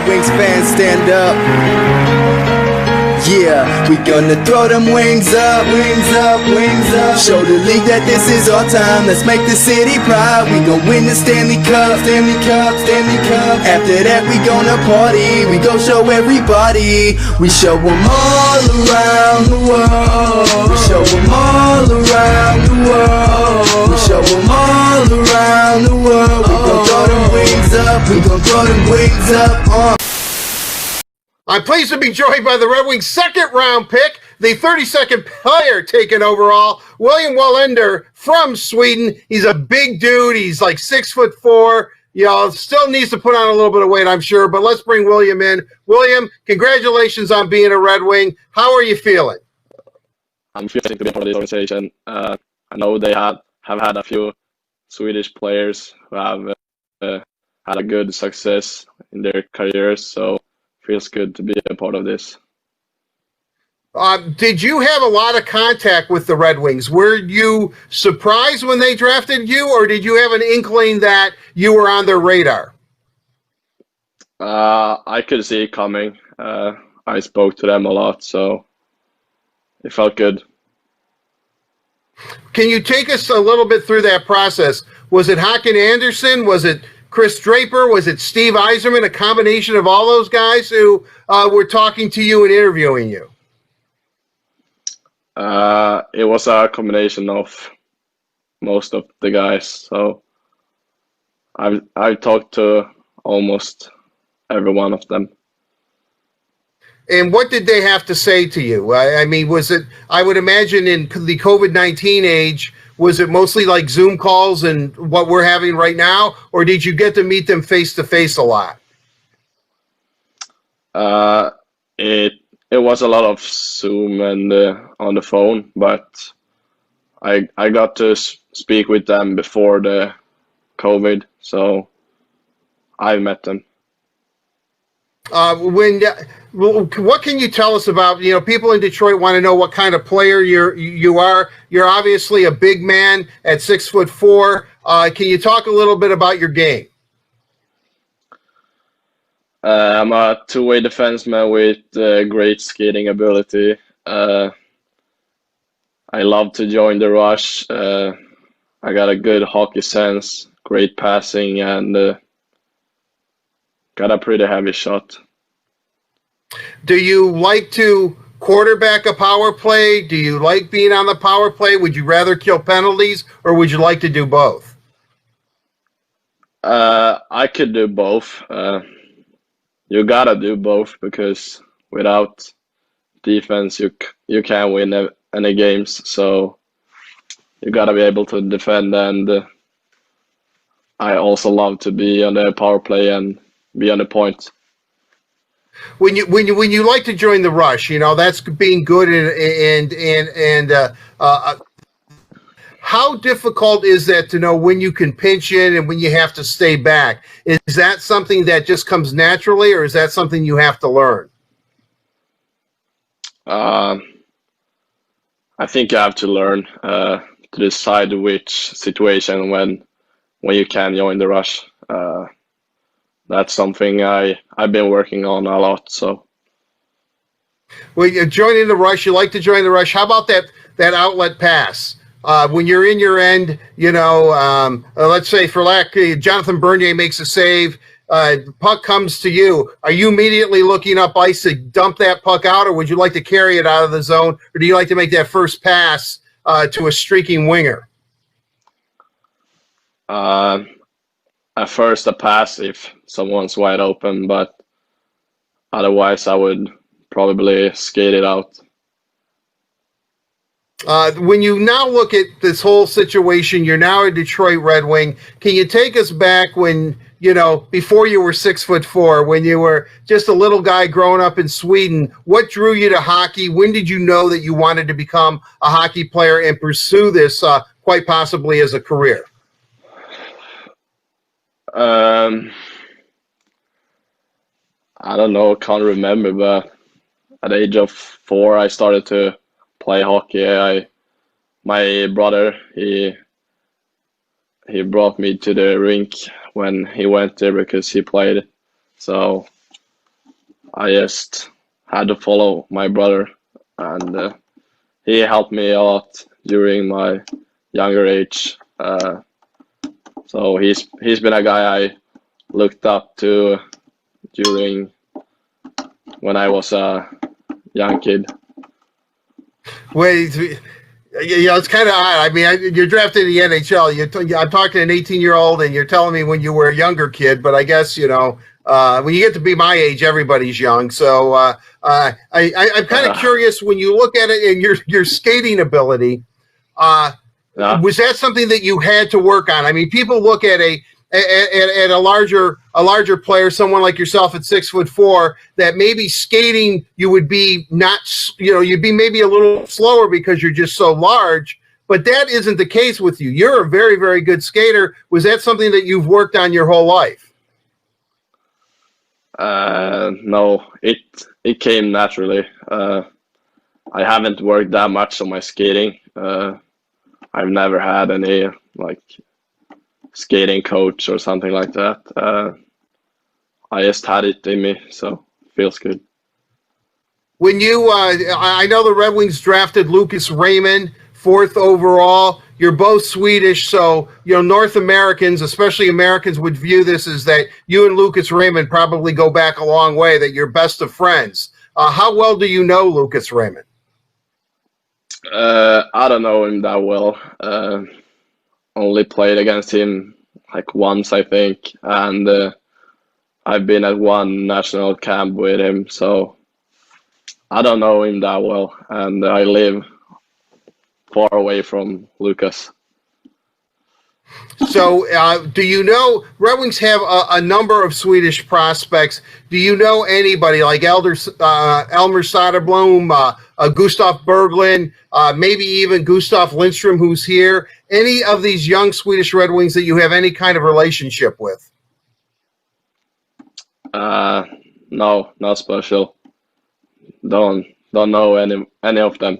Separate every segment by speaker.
Speaker 1: Wings fans, stand up. Yeah, we gonna throw them wings up, wings up, wings up. Show the league that this is our time. Let's make the city proud. We gon' win the Stanley Cup, Stanley Cup, Stanley Cup. After that we gonna party. We gon' show everybody. We show them all around the world. We show them all around the world. We show them all around the world. We gon' throw them wings up. We gon' throw them wings up.
Speaker 2: I'm pleased to be joined by the Red Wings' second-round pick, the 32nd player taken overall, William Wallender from Sweden. He's a big dude. He's like 6'4". You know, still needs to put on a little bit of weight, I'm sure. But let's bring William in. William, congratulations on being a Red Wing. How are you feeling?
Speaker 3: I'm feeling to be part of this organization. I know they have had a few Swedish players who have had a good success in their careers, so feels good to be a part of this.
Speaker 2: Did you have a lot of contact with the Red Wings? Were you surprised when they drafted you, or did you have an inkling that you were on their radar?
Speaker 3: I could see it coming. I spoke to them a lot, so it felt good.
Speaker 2: Can you take us a little bit through that process? Was it Håkan Andersson? Was it Chris Draper? Was it Steve Yzerman? A combination of all those guys who were talking to you and interviewing you?
Speaker 3: It was a combination of most of the guys. So I've talked to almost every one of them.
Speaker 2: And what did they have to say to you? I mean, was it, I would imagine in the COVID-19 age, was it mostly like Zoom calls and what we're having right now, or did you get to meet them face to face a lot?
Speaker 3: It was a lot of Zoom and on the phone, but I got to speak with them before the COVID, so I met them.
Speaker 2: What can you tell us about, you know, people in Detroit want to know what kind of player you are. You're obviously a big man at 6'4". Can you talk a little bit about your game?
Speaker 3: I'm a two-way defenseman with great skating ability. I love to join the rush. I got a good hockey sense, great passing, and got a pretty heavy shot.
Speaker 2: Do you like to quarterback a power play? Do you like being on the power play? Would you rather kill penalties, or would you like to do both?
Speaker 3: I could do both. You gotta do both, because without defense, you can't win any games. So you gotta be able to defend, and I also love to be on the power play and be on the point.
Speaker 2: When you like to join the rush, you know, that's being good and how difficult is that to know when you can pinch in and when you have to stay back? Is that something that just comes naturally, or is that something you have to learn?
Speaker 3: I think you have to learn to decide which situation when you can join the rush. That's something I've been working on a lot. So,
Speaker 2: well, you're joining the rush. You like to join the rush. How about that outlet pass? When you're in your end, you know, let's say for Jonathan Bernier makes a save, puck comes to you. Are you immediately looking up ice to dump that puck out, or would you like to carry it out of the zone, or do you like to make that first pass to a streaking winger?
Speaker 3: At first, a pass if someone's wide open, but otherwise, I would probably skate it out.
Speaker 2: When you now look at this whole situation, you're now a Detroit Red Wing. Can you take us back when, you know, before you were 6'4", when you were just a little guy growing up in Sweden? What drew you to hockey? When did you know that you wanted to become a hockey player and pursue this quite possibly as a career?
Speaker 3: I don't know, can't remember, but at the age of 4, I started to play hockey. My brother, he brought me to the rink when he went there because he played. So I just had to follow my brother, and he helped me a lot during my younger age. So he's been a guy I looked up to during when I was a young kid.
Speaker 2: Wait, it's kind of odd. I mean, you're drafted in the NHL. I'm talking to an 18-year-old, and you're telling me when you were a younger kid. But I guess when you get to be my age, everybody's young. So I'm kind of curious when you look at it and your skating ability. Was that something that you had to work on? I mean, people look at a larger player, someone like yourself at 6'4", that maybe skating you would be not, you'd be maybe a little slower because you're just so large. But that isn't the case with you. You're a very, very good skater. Was that something that you've worked on your whole life?
Speaker 3: No, it came naturally. I haven't worked that much on my skating. I've never had any skating coach or something like that. I just had it in me, so it feels good.
Speaker 2: When I know the Red Wings drafted Lucas Raymond, 4th overall. You're both Swedish, so North Americans, especially Americans, would view this as that you and Lucas Raymond probably go back a long way, that you're best of friends. How well do you know Lucas Raymond?
Speaker 3: I don't know him that well. Only played against him once, I think, and I've been at one national camp with him, so I don't know him that well, and I live far away from Lucas.
Speaker 2: So do you know, Red Wings have a number of Swedish prospects. Do you know anybody like Elmer Soderblom, Gustav Berglund, maybe even Gustav Lindstrom, who's here? Any of these young Swedish Red Wings that you have any kind of relationship with?
Speaker 3: No, not special. Don't know any of them.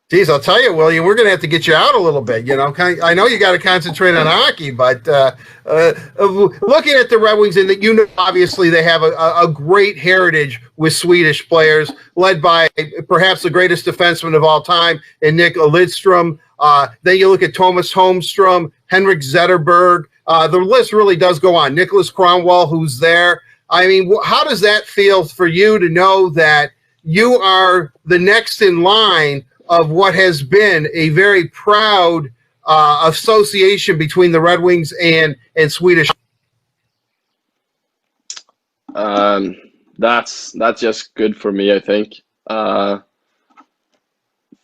Speaker 2: Geez, I'll tell you, William, we're going to have to get you out a little bit. I know you got to concentrate on hockey, but looking at the Red Wings, and obviously they have a great heritage with Swedish players, led by perhaps the greatest defenseman of all time, in Nick Lidstrom. Then you look at Thomas Holmstrom, Henrik Zetterberg. The list really does go on. Nicholas Cromwell, who's there. I mean, how does that feel for you to know that you are the next in line of what has been a very proud association between the Red Wings and Swedish?
Speaker 3: That's just good for me, I think.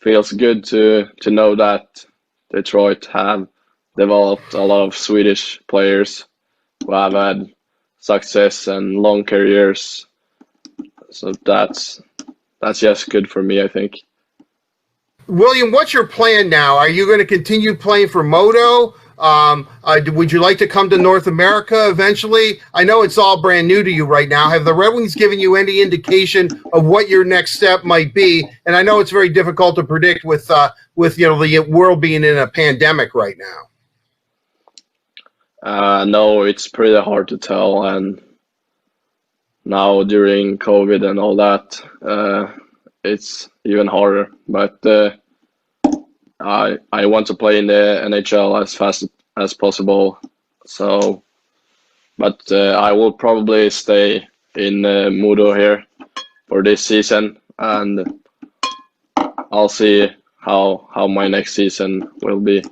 Speaker 3: Feels good to know that Detroit have developed a lot of Swedish players who have had success and long careers. So that's just good for me, I think.
Speaker 2: William, what's your plan now? Are you going to continue playing for Modo? Would you like to come to North America eventually? I know it's all brand new to you right now. Have the Red Wings given you any indication of what your next step might be? And I know it's very difficult to predict with the world being in a pandemic right now.
Speaker 3: No, it's pretty hard to tell, and now during COVID and all that, it's even harder. But I want to play in the NHL as fast as possible. So, but I will probably stay in Modo here for this season, and I'll see how my next season will be.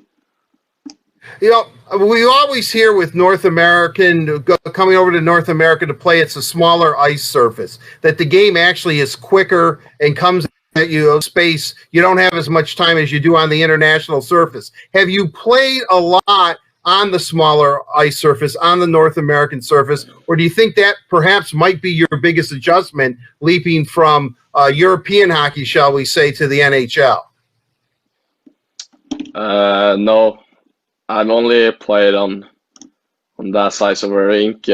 Speaker 2: We always hear with North American coming over to North America to play, it's a smaller ice surface, that the game actually is quicker and comes at you space. You don't have as much time as you do on the international surface. Have you played a lot on the smaller ice surface, on the North American surface, or do you think that perhaps might be your biggest adjustment, leaping from European hockey, shall we say, to the NHL?
Speaker 3: No, I've only played on that size of a rink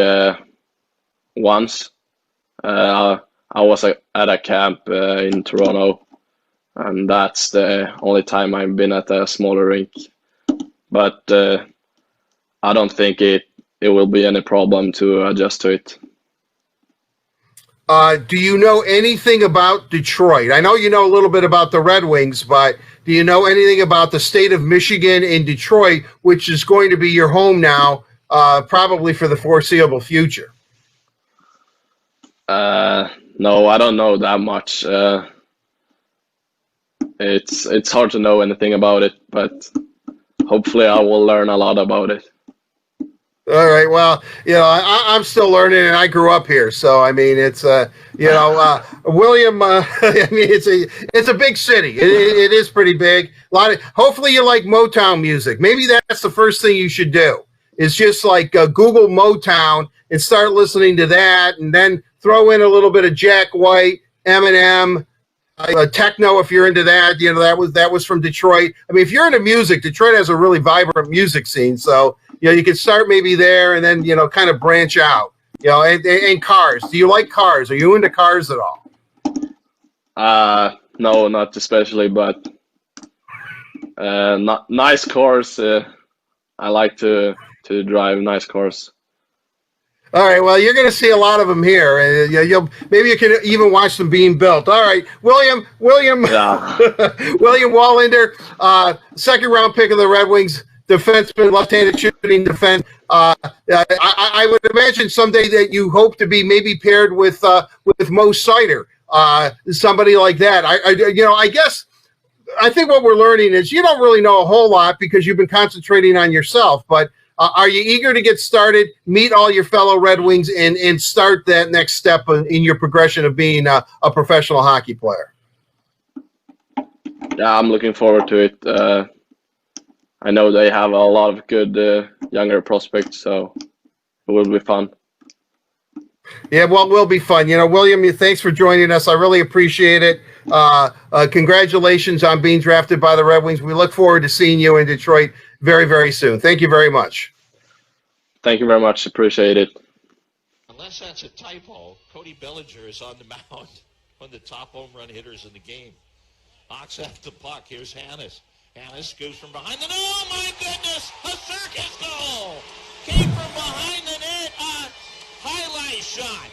Speaker 3: once. I was at a camp in Toronto, and that's the only time I've been at a smaller rink. But I don't think it will be any problem to adjust to it.
Speaker 2: Do you know anything about Detroit? I know you know a little bit about the Red Wings, but do you know anything about the state of Michigan and Detroit, which is going to be your home now, probably for the foreseeable future?
Speaker 3: No, I don't know that much. It's hard to know anything about it, but hopefully I will learn a lot about it.
Speaker 2: All right. Well, I'm still learning, and I grew up here, so I mean, it's William. I mean, it's a big city. It is pretty big. Hopefully, you like Motown music. Maybe that's the first thing you should do. Is just like Google Motown and start listening to that, and then throw in a little bit of Jack White, Eminem. Techno, if you're into that, that was from Detroit. I mean, if you're into music, Detroit has a really vibrant music scene. So, you can start maybe there and then, kind of branch out, and cars. Do you like cars? Are you into cars at all?
Speaker 3: No, not especially, but not nice cars. I like to drive nice cars.
Speaker 2: All right, well, you're going to see a lot of them here. Maybe you can even watch them being built. All right, William
Speaker 3: Yeah.
Speaker 2: William Wallander, second round pick of the Red Wings, defenseman, left-handed shooting defense. I would imagine someday that you hope to be maybe paired with Mo Sider, somebody like that. I guess I think what we're learning is you don't really know a whole lot because you've been concentrating on yourself, but are you eager to get started, meet all your fellow Red Wings, and start that next step in your progression of being a professional hockey player?
Speaker 3: Yeah, I'm looking forward to it. I know they have a lot of good younger prospects, so it will be fun.
Speaker 2: Yeah, well, it will be fun. William, thanks for joining us. I really appreciate it. Congratulations on being drafted by the Red Wings. We look forward to seeing you in Detroit very, very soon. Thank you very much.
Speaker 3: Thank you very much. Appreciate it.
Speaker 4: Unless that's a typo, Cody Bellinger is on the mound, one of the top home run hitters in the game. Hawks have the puck. Here's Hannes. Hannes goes from behind the net. Oh, my goodness! A circus goal! Came from behind the net. A highlight shot.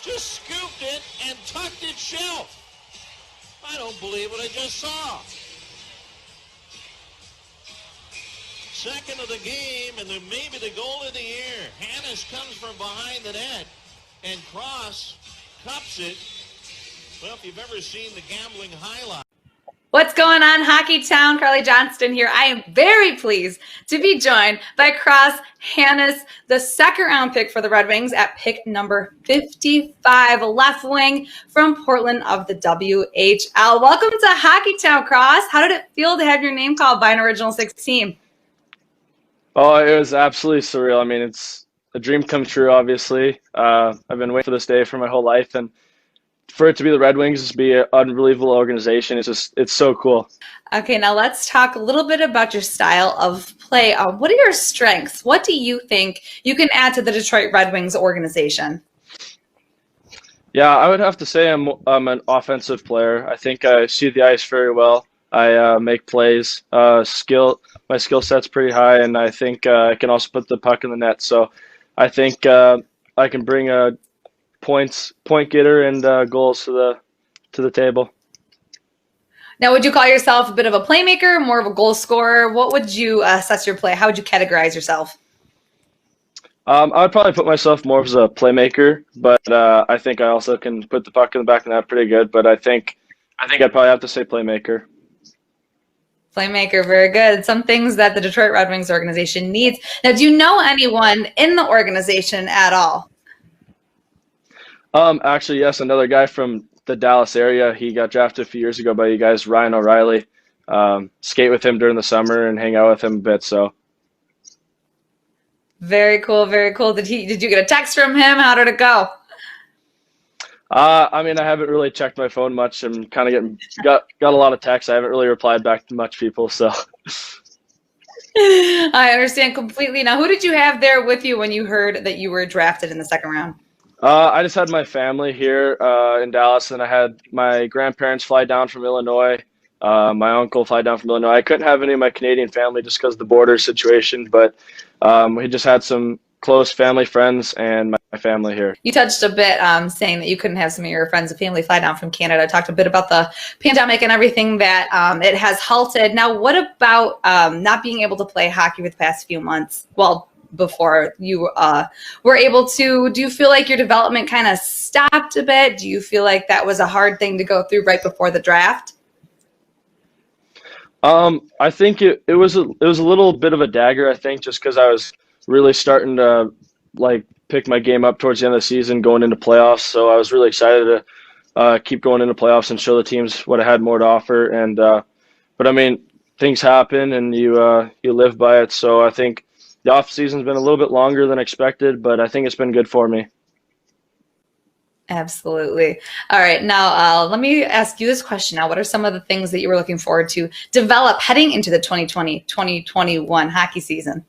Speaker 4: Just scooped it and tucked it shelf. I don't believe what I just saw. Second of the game, and then maybe the goal of the year. Hannes comes from behind the net, and Cross cups it. Well, if you've ever seen the gambling highlight.
Speaker 5: What's going on, Hockey Town? Carly Johnston here. I am very pleased to be joined by Cross Hannes, the second-round pick for the Red Wings at pick number 55, left wing from Portland of the WHL. Welcome to Hockey Town, Cross. How did it feel to have your name called by an Original Six team?
Speaker 3: Oh, it was absolutely surreal. I mean, it's a dream come true, obviously. I've been waiting for this day for my whole life, and for it to be the Red Wings, to be an unbelievable organization, it's so cool.
Speaker 5: Okay, now let's talk a little bit about your style of play. What are your strengths? What do you think you can add to the Detroit Red Wings organization?
Speaker 3: Yeah, I would have to say I'm an offensive player. I think I see the ice very well. I make plays. My skill set's pretty high, and I think I can also put the puck in the net. So I think I can bring a point getter and goals to the table.
Speaker 5: Now, would you call yourself a bit of a playmaker, more of a goal scorer? What would you assess your play? How would you categorize yourself?
Speaker 3: I would probably put myself more as a playmaker, but I think I also can put the puck in the back of the net pretty good. But I think I'd probably have to say playmaker.
Speaker 5: Playmaker, very good. Some things that the Detroit Red Wings organization needs. Now, do you know anyone in the organization at all?
Speaker 3: Actually, yes, another guy from the Dallas area. He got drafted a few years ago by you guys, Ryan O'Reilly. Skate with him during the summer and hang out with him a bit. So,
Speaker 5: very cool, very cool. Did you get a text from him? How did it go?
Speaker 3: I mean, I haven't really checked my phone much. I'm kind of got a lot of texts. I haven't really replied back to much people. So,
Speaker 5: I understand completely. Now, who did you have there with you when you heard that you were drafted in the second round?
Speaker 3: I just had my family here in Dallas, and I had my grandparents fly down from Illinois, my uncle fly down from Illinois. I couldn't have any of my Canadian family just because of the border situation, but we just had some close family, friends, and my family here.
Speaker 5: You touched a bit saying that you couldn't have some of your friends and family fly down from Canada. Talked a bit about the pandemic and everything that it has halted. Now, what about not being able to play hockey for the past few months? Well, before you were able to, do you feel like your development kind of stopped a bit? Do you feel like that was a hard thing to go through right before the draft?
Speaker 3: I think it was a little bit of a dagger, I think, just because I was really starting to pick my game up towards the end of the season, going into playoffs. So I was really excited to keep going into playoffs and show the teams what I had more to offer. And but I mean, things happen, and you live by it. So I think the off season's been a little bit longer than expected, but I think it's been good for me.
Speaker 5: Absolutely. All right. Now, let me ask you this question. Now, what are some of the things that you were looking forward to develop heading into the 2020-2021 hockey season?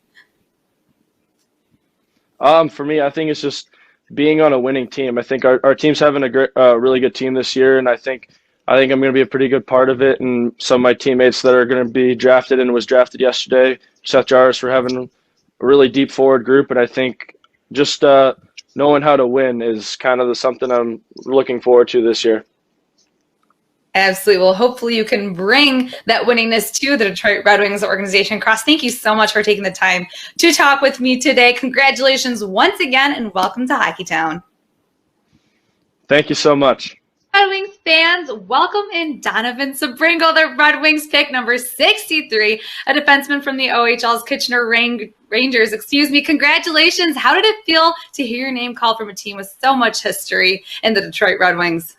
Speaker 3: For me, I think it's just being on a winning team. I think our team's having a really good team this year, and I think I'm going to be a pretty good part of it. And some of my teammates that are going to be drafted and was drafted yesterday, Seth Jarvis, for having a really deep forward group. And I think just knowing how to win is kind of something I'm looking forward to this year.
Speaker 5: Absolutely. Well, hopefully you can bring that winningness to the Detroit Red Wings organization. Cross, thank you so much for taking the time to talk with me today. Congratulations once again, and welcome to Hockeytown.
Speaker 3: Thank you so much.
Speaker 5: Red Wings fans, welcome in Donovan Sabringo, the Red Wings pick number 63, a defenseman from the OHL's Kitchener Rangers. Congratulations. How did it feel to hear your name called from a team with so much history in the Detroit Red Wings?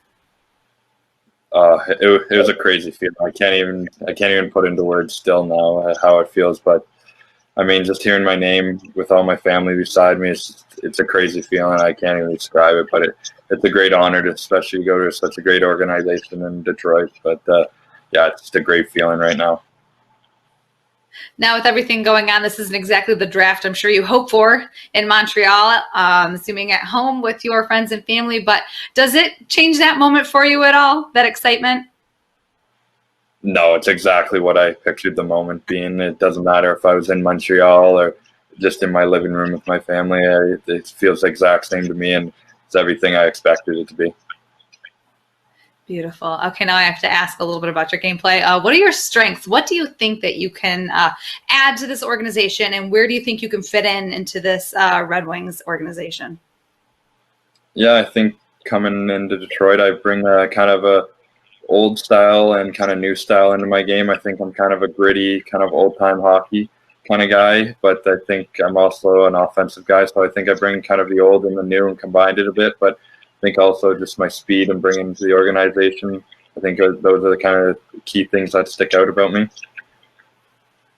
Speaker 6: It was a crazy feeling. I can't even put into words still now how it feels. But I mean, just hearing my name with all my family beside me, it's a crazy feeling. I can't even describe it. But it's a great honor to especially go to such a great organization in Detroit. But yeah, it's just a great feeling right now.
Speaker 5: Now, with everything going on, this isn't exactly the draft I'm sure you hope for in Montreal, assuming at home with your friends and family. But does it change that moment for you at all, that excitement?
Speaker 6: No, it's exactly what I pictured the moment being. It doesn't matter if I was in Montreal or just in my living room with my family. It feels the exact same to me, and it's everything I expected it to be.
Speaker 5: Beautiful. Okay, now I have to ask a little bit about your gameplay. What are your strengths? What do you think that you can add to this organization, and where do you think you can fit into this Red Wings organization?
Speaker 6: Yeah, I think coming into Detroit, I bring kind of a old style and kind of new style into my game. I think I'm kind of a gritty, kind of old-time hockey kind of guy, but I think I'm also an offensive guy, so I think I bring kind of the old and the new and combined it a bit, but I think also just my speed and bringing to the organization. I think those are the kind of key things that stick out about me.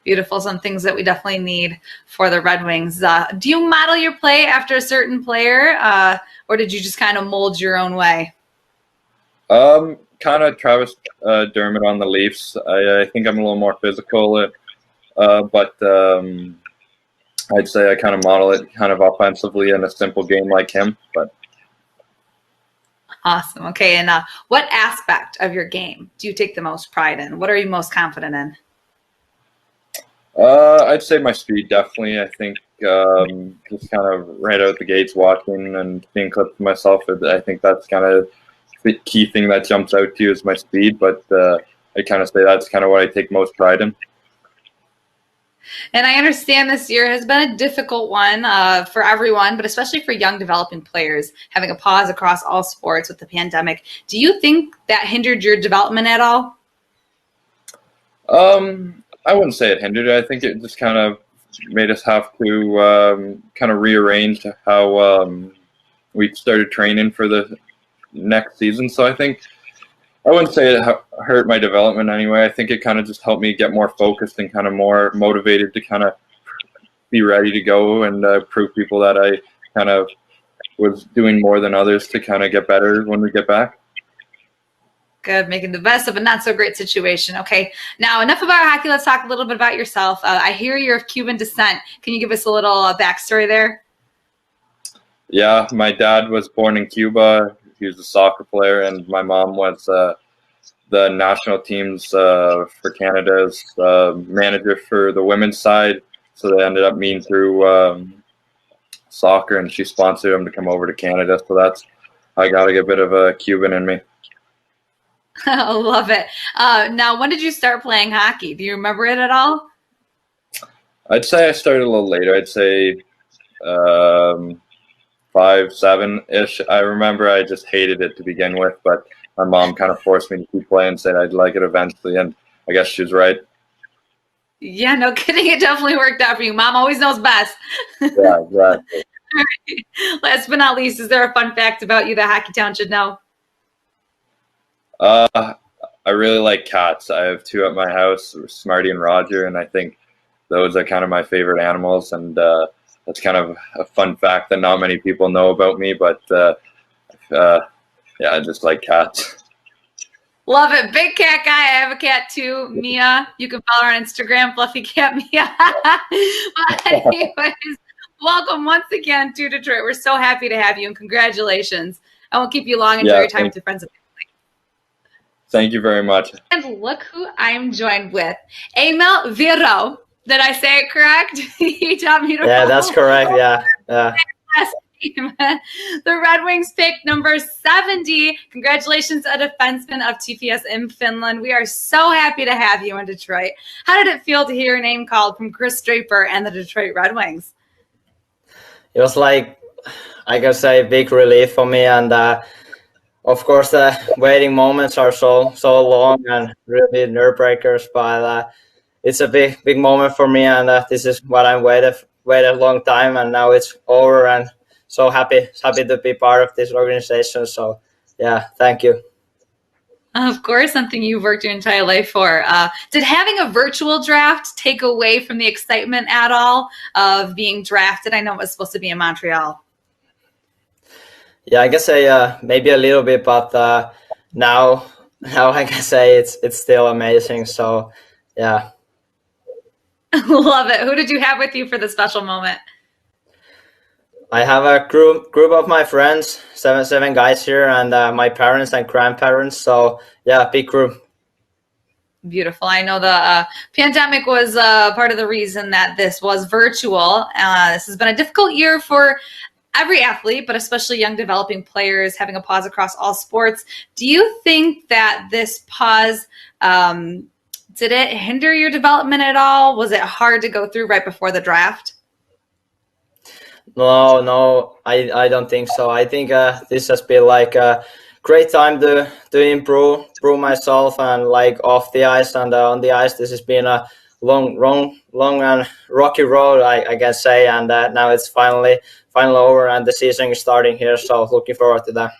Speaker 5: Beautiful. Some things that we definitely need for the Red Wings. Do you model your play after a certain player, or did you just kind of mold your own way?
Speaker 6: Kind of Travis Dermott on the Leafs. I think I'm a little more physical, but I'd say I kind of model it kind of offensively in a simple game like him. But
Speaker 5: awesome. Okay, and what aspect of your game do you take the most pride in? What are you most confident in?
Speaker 6: I'd say my speed, definitely. I think just kind of right out the gates watching and being clipped to myself, I think that's kind of the key thing that jumps out to you is my speed, but I kind of say that's kind of what I take most pride in.
Speaker 5: And I understand this year has been a difficult one for everyone, but especially for young developing players, having a pause across all sports with the pandemic. Do you think that hindered your development at all?
Speaker 6: I wouldn't say it hindered it. I think it just kind of made us have to kind of rearrange how we started training for the next season. So I think I wouldn't say it hurt my development anyway. I think it kind of just helped me get more focused and kind of more motivated to kind of be ready to go and prove people that I kind of was doing more than others to kind of get better when we get back.
Speaker 5: Good, making the best of a not so great situation. Okay, now enough about hockey. Let's talk a little bit about yourself. I hear you're of Cuban descent. Can you give us a little backstory there?
Speaker 6: Yeah, my dad was born in Cuba. He was a soccer player, and my mom was the national team's for Canada's manager for the women's side. So they ended up meeting through soccer, and she sponsored him to come over to Canada. So I got a bit of a Cuban in me.
Speaker 5: I love it. Now, when did you start playing hockey? Do you remember it at all?
Speaker 6: I'd say I started a little later. I'd say 5, 7-ish. I remember I just hated it to begin with, but my mom kind of forced me to keep playing, said I'd like it eventually, and I guess she was right.
Speaker 5: Yeah, no kidding. It definitely worked out for you. Mom always knows best.
Speaker 6: Yeah, exactly.
Speaker 5: Last but not least, is there a fun fact about you that Hockeytown should know?
Speaker 6: I really like cats. I have 2 at my house, Smarty and Roger, and I think those are kind of my favorite animals, and that's kind of a fun fact that not many people know about me, but yeah, I just like cats.
Speaker 5: Love it. Big cat guy. I have a cat too, Mia. You can follow her on Instagram, Fluffy Cat Mia. But anyways, welcome once again to Detroit. We're so happy to have you, and congratulations. I won't keep you long. Enjoy your time with your friends and family.
Speaker 6: Thank you very much.
Speaker 5: And look who I'm joined with. Emil Viro. Did I say it correct? You taught me to
Speaker 7: Yeah, that's correct. Yeah.
Speaker 5: The Red Wings pick number 70. Congratulations, a defenseman of TPS in Finland. We are so happy to have you in Detroit. How did it feel to hear your name called from Chris Draper and the Detroit Red Wings?
Speaker 7: It was like, I can say, big relief for me, and of course the waiting moments are so long and really nerve breakers, but it's a big moment for me, and this is what I waited a long time, and now it's over, and so happy to be part of this organization. So yeah, thank you.
Speaker 5: Of course, something you've worked your entire life for. Did having a virtual draft take away from the excitement at all of being drafted? I know it was supposed to be in Montreal.
Speaker 7: Yeah, I can say maybe a little bit, but now I can say it's still amazing. So yeah.
Speaker 5: Love it. Who did you have with you for the special moment?
Speaker 7: I have a group of my friends, seven guys here, and my parents and grandparents. So yeah, big group.
Speaker 5: Beautiful. I know the pandemic was part of the reason that this was virtual. This has been a difficult year for every athlete, but especially young developing players, having a pause across all sports. Do you think that this pause, did it hinder your development at all? Was it hard to go through right before the draft?
Speaker 7: No, I don't think so. I think this has been like a great time to improve myself, and like off the ice and on the ice. This has been a long and rocky road, I can say, and now it's finally over, and the season is starting here. So looking forward to that.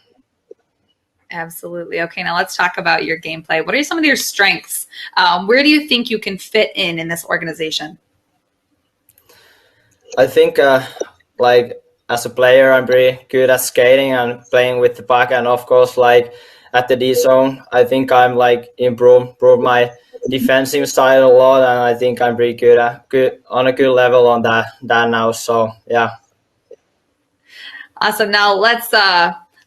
Speaker 5: Absolutely. Okay, now let's talk about your gameplay. What are some of your strengths? Where do you think you can fit in this organization?
Speaker 7: I think like as a player, I'm pretty good at skating and playing with the puck, and of course, like at the D zone, I think I'm like improve my defensive side a lot, and I think I'm pretty good on a good level on that now. So yeah.
Speaker 5: Awesome. Now let's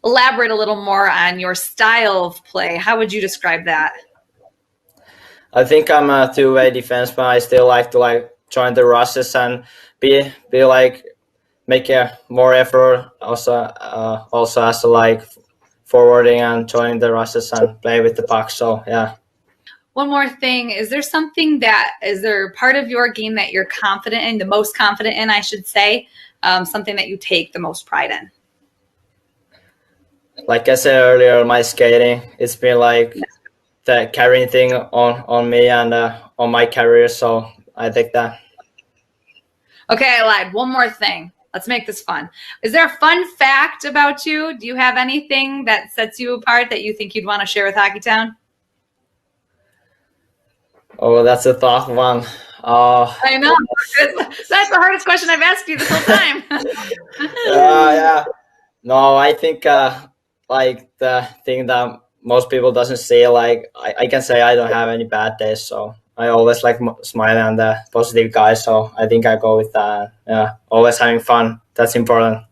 Speaker 5: elaborate a little more on your style of play. How would you describe that?
Speaker 7: I think I'm a two-way defenseman. I still like to join the rushes and be like make a more effort also as a forwarding and joining the rushes and play with the puck. So yeah.
Speaker 5: One more thing, is there part of your game that you're confident in, the most confident in, I should say, something that you take the most pride in?
Speaker 7: Like I said earlier, my skating, it's been like the carrying thing on me and on my career. So I think that.
Speaker 5: Okay, I lied. One more thing. Let's make this fun. Is there a fun fact about you? Do you have anything that sets you apart that you think you'd want to share with Hockeytown?
Speaker 7: Oh, that's a tough one.
Speaker 5: I know. That's the hardest question I've asked you this whole time.
Speaker 7: Yeah. No, I think like the thing that most people doesn't see, like I can say I don't have any bad days, so I always like smiling and the positive guy. So I think I go with that. Yeah, always having fun. That's important.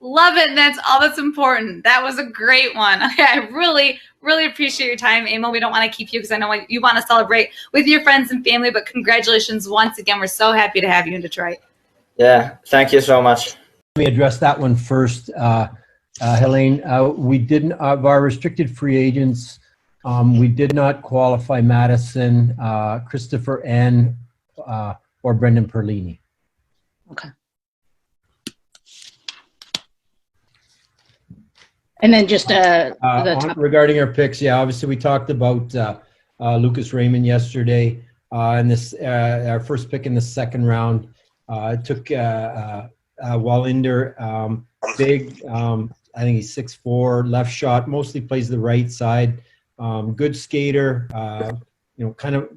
Speaker 5: Love it. That's all that's important. That was a great one. I really, really appreciate your time, Emil. We don't want to keep you because I know you want to celebrate with your friends and family, but congratulations once again. We're so happy to have you in Detroit.
Speaker 7: Yeah, thank you so much.
Speaker 8: me address that one first. Helene, we didn't, of our restricted free agents, we did not qualify Madison, Christopher N, or Brendan Perlini.
Speaker 9: Okay. And then just
Speaker 8: regarding our picks, yeah, obviously we talked about Lucas Raymond yesterday, and this our first pick in the second round. Took Wallinder, big. I think he's 6'4", left shot, mostly plays the right side. Good skater. Kind of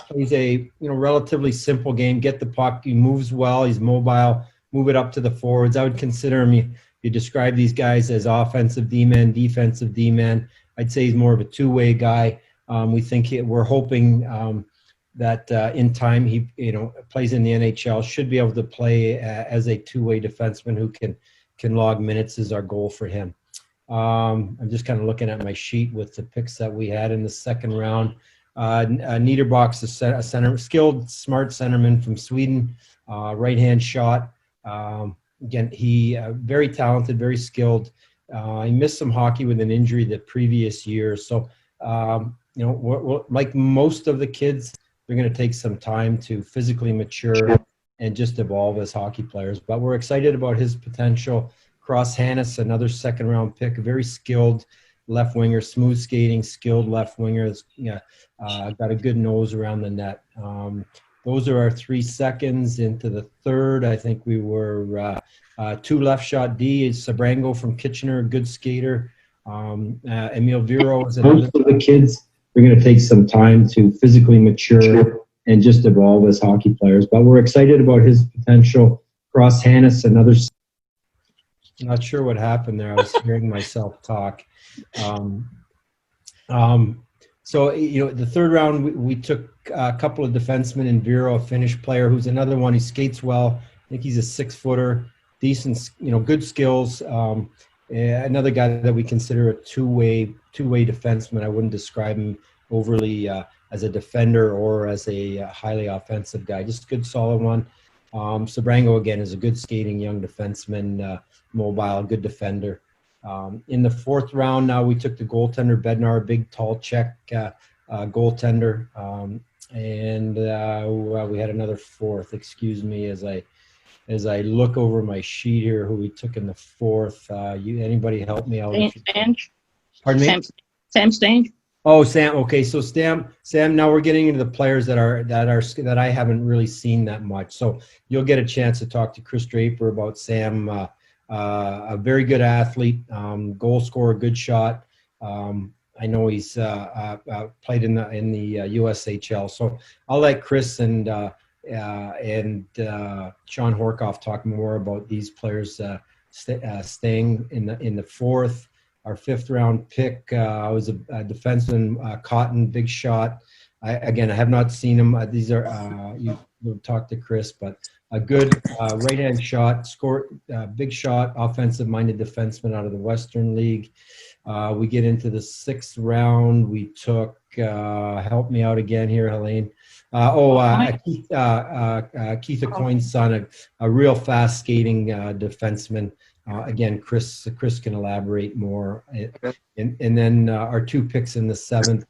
Speaker 8: plays a relatively simple game. Get the puck. He moves well. He's mobile. Move it up to the forwards. I would consider him. You describe these guys as offensive D-man, defensive D-man. I'd say he's more of a two-way guy. We're hoping that in time he plays in the NHL. Should be able to play as a two-way defenseman who can log minutes is our goal for him. I'm just kind of looking at my sheet with the picks that we had in the second round. Niederbach's a center, skilled, smart centerman from Sweden, right-hand shot. Again, he very talented, very skilled. He missed some hockey with an injury the previous year. So, we're, like most of the kids, they're going to take some time to physically mature and just evolve as hockey players. But we're excited about his potential. Cross Hannes, another second-round pick, very skilled left winger, smooth skating, skilled left winger. Got a good nose around the net. Those are our 3 seconds. Into the third, I think we were 2 left shot D. Sabrango from Kitchener, good skater. Emil Viro is another. Most of the kids, they're going to take some time to physically mature and just evolve as hockey players. But we're excited about his potential. Cross Hannes, another. I'm not sure what happened there. I was hearing myself talk. So, the third round, we took a couple of defensemen in Vero, a Finnish player who's another one. He skates well. I think he's a 6-footer, decent, good skills. Another guy that we consider a two-way defenseman. I wouldn't describe him overly as a defender or as a highly offensive guy. Just a good, solid one. Sabrango, again, is a good skating young defenseman, mobile, good defender. In the fourth round, now we took the goaltender Bednar, big, tall Czech goaltender, and we had another fourth. Excuse me, as I look over my sheet here, who we took in the fourth. Anybody help me out? Pardon me.
Speaker 9: Sam Stange.
Speaker 8: Oh, Sam. Okay, so Sam. Now we're getting into the players that I haven't really seen that much. So you'll get a chance to talk to Chris Draper about Sam. A very good athlete, goal scorer, good shot. I know he's played in the USHL. So I'll let Chris and Sean Horkoff talk more about these players staying in the fourth. Our fifth round pick was a defenseman, Cotton, big shot. I have not seen him. These are you'll talk to Chris, but a good right-hand shot, big shot, offensive-minded defenseman out of the Western League. We get into the sixth round. We took, help me out again here, Helene. Keith Aucoin's son, a real fast skating defenseman. Again, Chris can elaborate more. And then our 2 picks in the seventh,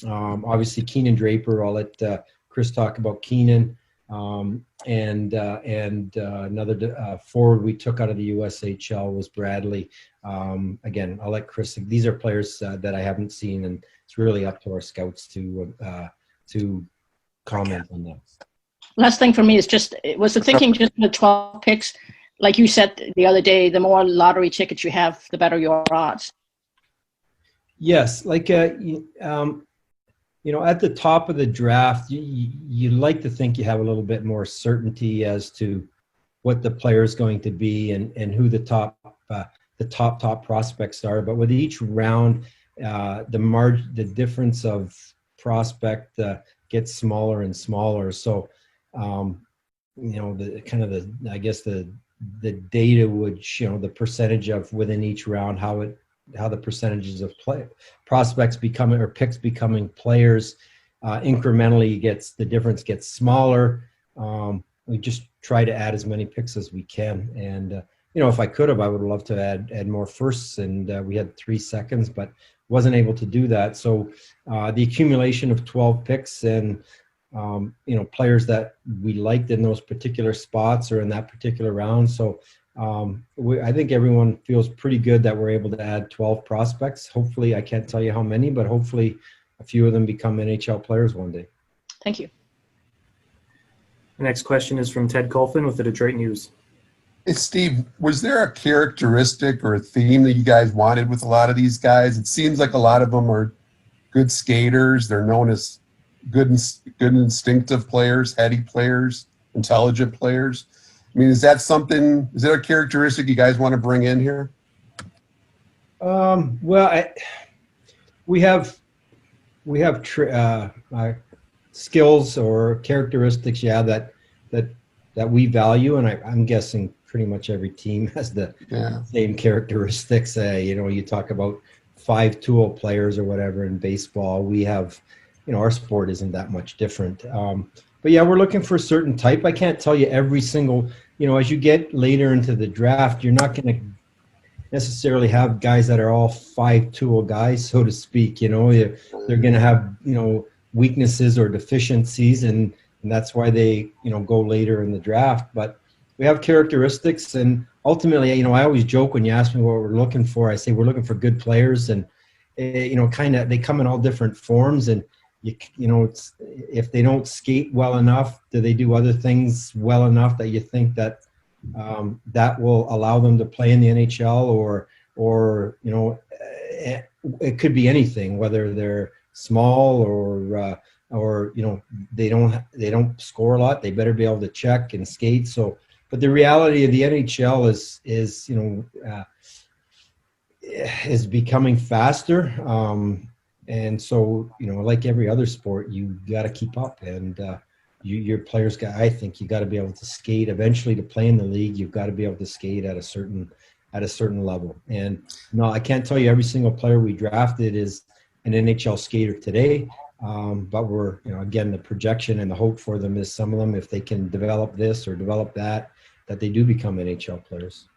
Speaker 8: obviously Keenan Draper. I'll let Chris talk about Keenan. And another forward we took out of the USHL was Bradley. Again, I'll let Chris. These are players that I haven't seen, and it's really up to our scouts to comment on that.
Speaker 9: Last thing for me is was the thinking just the 12 picks, like you said the other day, the more lottery tickets you have, the better your odds.
Speaker 8: Yes, like at the top of the draft, you like to think you have a little bit more certainty as to what the player is going to be and who the top prospects are. But with each round, the difference of prospect gets smaller and smaller. So, the data would show the percentage of within each round how the percentages of prospects becoming or picks becoming players incrementally the difference gets smaller. We just try to add as many picks as we can, and if I could have, I would have loved to add more firsts, and we had 3 seconds, but wasn't able to do that. So the accumulation of 12 picks and players that we liked in those particular spots or in that particular round. So I think everyone feels pretty good that we're able to add 12 prospects. Hopefully, I can't tell you how many, but hopefully a few of them become NHL players one day.
Speaker 9: Thank you.
Speaker 10: The next question is from Ted Colfin with the Detroit News.
Speaker 11: Hey, Steve, was there a characteristic or a theme that you guys wanted with a lot of these guys? It seems like a lot of them are good skaters. They're known as good instinctive players, heady players, intelligent players. I mean, is that a characteristic you guys want to bring in here?
Speaker 8: Well, we have skills or characteristics, that we value, and I'm guessing pretty much every team has the same characteristics. You talk about 5-tool players or whatever in baseball. We have, our sport isn't that much different. But yeah, we're looking for a certain type. I can't tell you every single, as you get later into the draft, you're not going to necessarily have guys that are all 5-tool guys, so to speak. They're going to have, weaknesses or deficiencies, and that's why they, go later in the draft. But we have characteristics, and ultimately, I always joke when you ask me what we're looking for. I say we're looking for good players, and they come in all different forms. And if they don't skate well enough, do they do other things well enough that you think that that will allow them to play in the NHL, or it could be anything, whether they're small or they don't score a lot. They better be able to check and skate. So, but the reality of the NHL is becoming faster, and so like every other sport, you got to keep up, and your players I think you got to be able to skate. Eventually, to play in the league, you've got to be able to skate at a certain level. And no, I can't tell you every single player we drafted is an NHL skater today. But we're, again, the projection and the hope for them is some of them, if they can develop this or develop that they do become NHL players.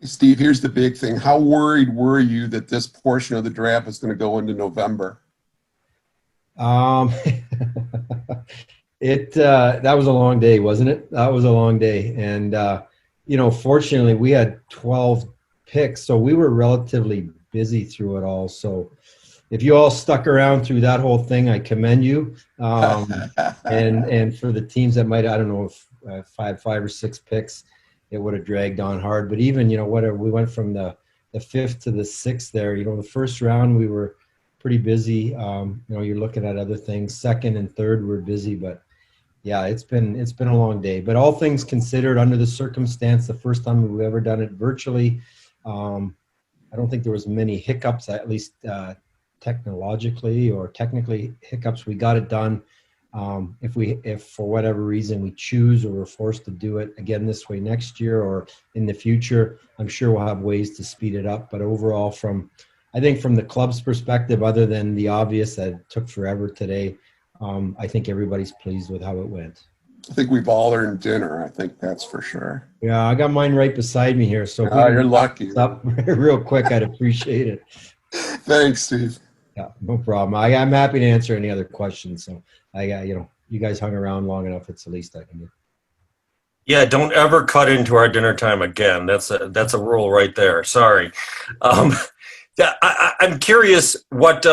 Speaker 11: Steve, here's the big thing. How worried were you that this portion of the draft is going to go into November?
Speaker 8: That was a long day, wasn't it? That was a long day. And, fortunately we had 12 picks, so we were relatively busy through it all. So if you all stuck around through that whole thing, I commend you. And for the teams that might, I don't know, if I had 5 or 6 picks, it would have dragged on hard. But even, we went from the 5th to the 6th there. The first round we were pretty busy. You're looking at other things. 2nd and 3rd were busy, but yeah, it's been a long day. But all things considered, under the circumstance, the first time we've ever done it virtually, I don't think there was many hiccups, at least technically hiccups. We got it done. If for whatever reason we choose or we're forced to do it again this way next year or in the future, I'm sure we'll have ways to speed it up. But overall, I think from the club's perspective, other than the obvious that it took forever today, I think everybody's pleased with how it went.
Speaker 11: I think we've all earned dinner. I think that's for sure.
Speaker 8: Yeah, I got mine right beside me here. So
Speaker 11: you're lucky.
Speaker 8: Up real quick, I'd appreciate it.
Speaker 11: Thanks, Steve.
Speaker 8: Yeah, no problem. I'm happy to answer any other questions. So you guys hung around long enough. It's the least I can do.
Speaker 12: Yeah, don't ever cut into our dinner time again. That's a rule right there. Sorry. I'm curious what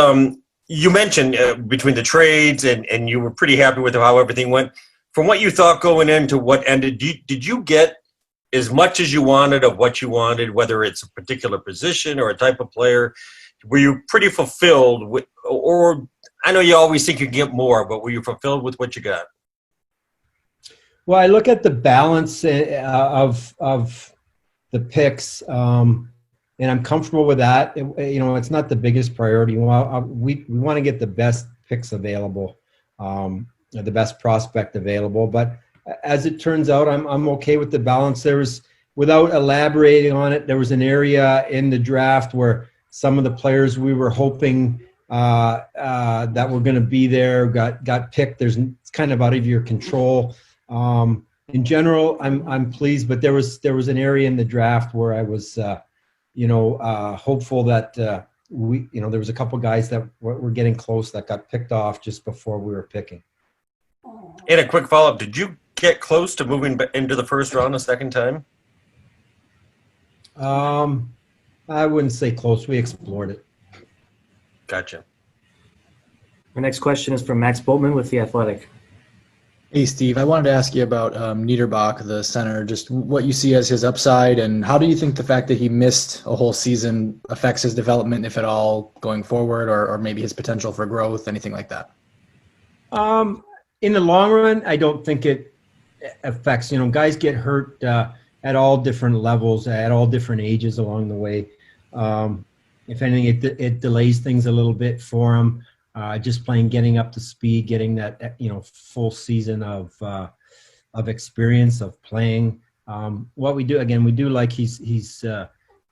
Speaker 12: you mentioned between the trades, and you were pretty happy with how everything went. From what you thought going into what ended, did you get as much as you wanted of what you wanted, whether it's a particular position or a type of player? Were you pretty fulfilled with, or I know you always think you can get more, but were you fulfilled with what you got?
Speaker 8: Well, I look at the balance of the picks, and I'm comfortable with that. It's not the biggest priority. We want to get the best picks available, the best prospect available. But as it turns out, I'm okay with the balance. Without elaborating on it, there was an area in the draft where some of the players we were hoping that were going to be there got picked. It's kind of out of your control. And in general, I'm pleased, but there was an area in the draft where I was, hopeful that there was a couple guys that were getting close that got picked off just before we were picking.
Speaker 12: And a quick follow-up, did you get close to moving into the first round a second time?
Speaker 8: I wouldn't say close. We explored it.
Speaker 12: Gotcha.
Speaker 10: Our next question is from Max Boltman with The Athletic.
Speaker 13: Hey, Steve, I wanted to ask you about Niederbach, the center, just what you see as his upside, and how do you think the fact that he missed a whole season affects his development, if at all, going forward, or maybe his potential for growth, anything like that?
Speaker 8: In the long run, I don't think it affects, guys get hurt at all different levels, at all different ages along the way. If anything, it delays things a little bit for him. Just getting up to speed, getting that full season of experience of playing. What we do like he's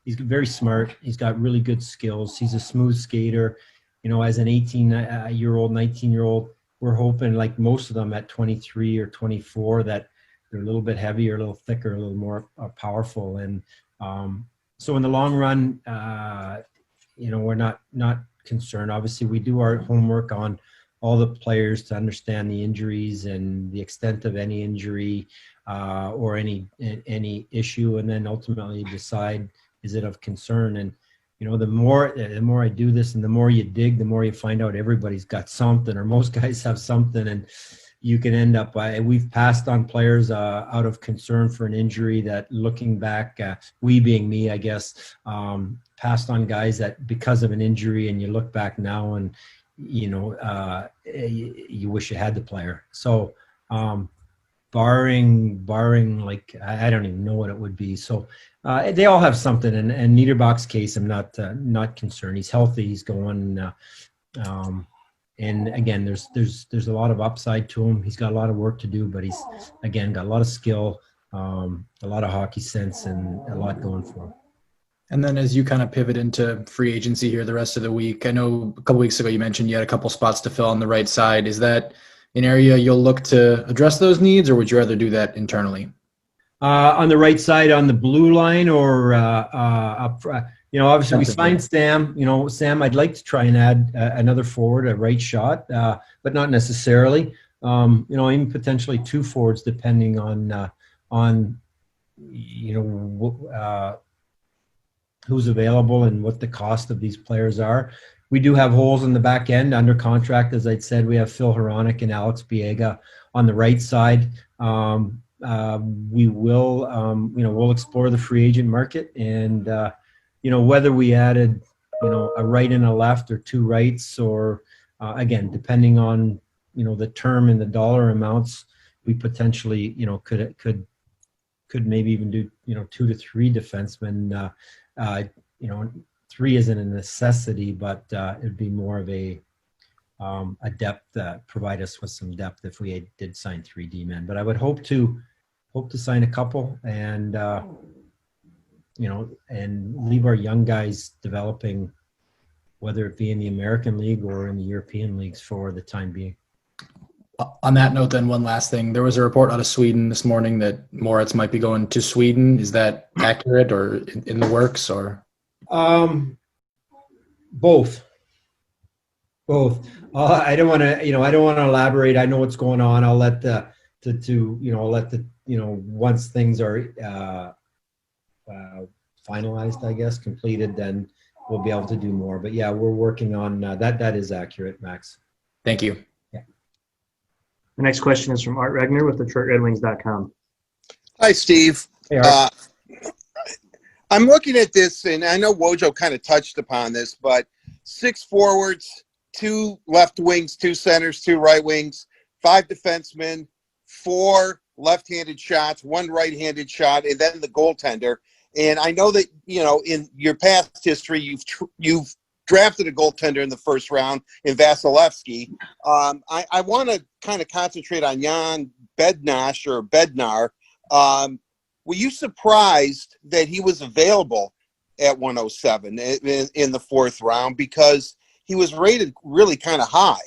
Speaker 8: very smart. He's got really good skills. He's a smooth skater. As an 18-year-old, 19-year-old, we're hoping, like most of them at 23 or 24, that they're a little bit heavier, a little thicker, a little more powerful. And so in the long run, we're not concerned. Obviously, we do our homework on all the players to understand the injuries and the extent of any injury or any issue, and then ultimately decide, is it of concern? And the more I do this, and the more you dig, the more you find out everybody's got something, or most guys have something, and you can end up. We've passed on players out of concern for an injury that, looking back, we being me, I guess, passed on guys that because of an injury, and you look back now and you wish you had the player. So barring like, I don't even know what it would be. So they all have something, and Niederbach's case, I'm not concerned. He's healthy, he's going, and again, there's a lot of upside to him. He's got a lot of work to do, but he's, again, got a lot of skill, a lot of hockey sense, and a lot going for him.
Speaker 13: And then as you kind of pivot into free agency here the rest of the week, I know a couple weeks ago you mentioned you had a couple spots to fill on the right side. Is that an area you'll look to address those needs, or would you rather do that internally?
Speaker 8: On the right side, on the blue line, or up front? Obviously we signed Sam. Sam, I'd like to try and add another forward, a right shot, but not necessarily. Even potentially two forwards, depending on who's available and what the cost of these players are. We do have holes in the back end under contract. As I'd said, we have Phil Hronik and Alex Biega on the right side. We will, we'll explore the free agent market, and whether we added, a right and a left, or two rights, or again, depending on the term and the dollar amounts, we potentially could maybe even do 2 to 3 defensemen. Three isn't a necessity, but it'd be more of a depth, provide us with some depth if we did sign 3 D-men. But I would hope to sign a couple, and and leave our young guys developing, whether it be in the American League or in the European leagues, for the time being.
Speaker 13: On that note, then, one last thing. There was a report out of Sweden this morning that Moritz might be going to Sweden. Is that accurate, or in the works, or?
Speaker 8: Both. I don't want to, elaborate. I know what's going on. I'll let once things are finalized, I guess, completed, then we'll be able to do more. But yeah, we're working on that. That is accurate, Max.
Speaker 13: Thank you.
Speaker 8: Yeah.
Speaker 10: The next question is from Art Regner with DetroitRedWings.com.
Speaker 2: Hi, Steve.
Speaker 8: Hey, Art.
Speaker 2: I'm looking at this, and I know Wojo kind of touched upon this, but 6 forwards, 2 left wings, 2 centers, 2 right wings, 5 defensemen, 4 left-handed shots, 1 right-handed shot, and then the goaltender. And I know that, in your past history, you've drafted a goaltender in the first round in Vasilevsky. I want to kind of concentrate on Jan Bednar. Were you surprised that he was available at 107 in the 4th round, because he was rated really kind of high?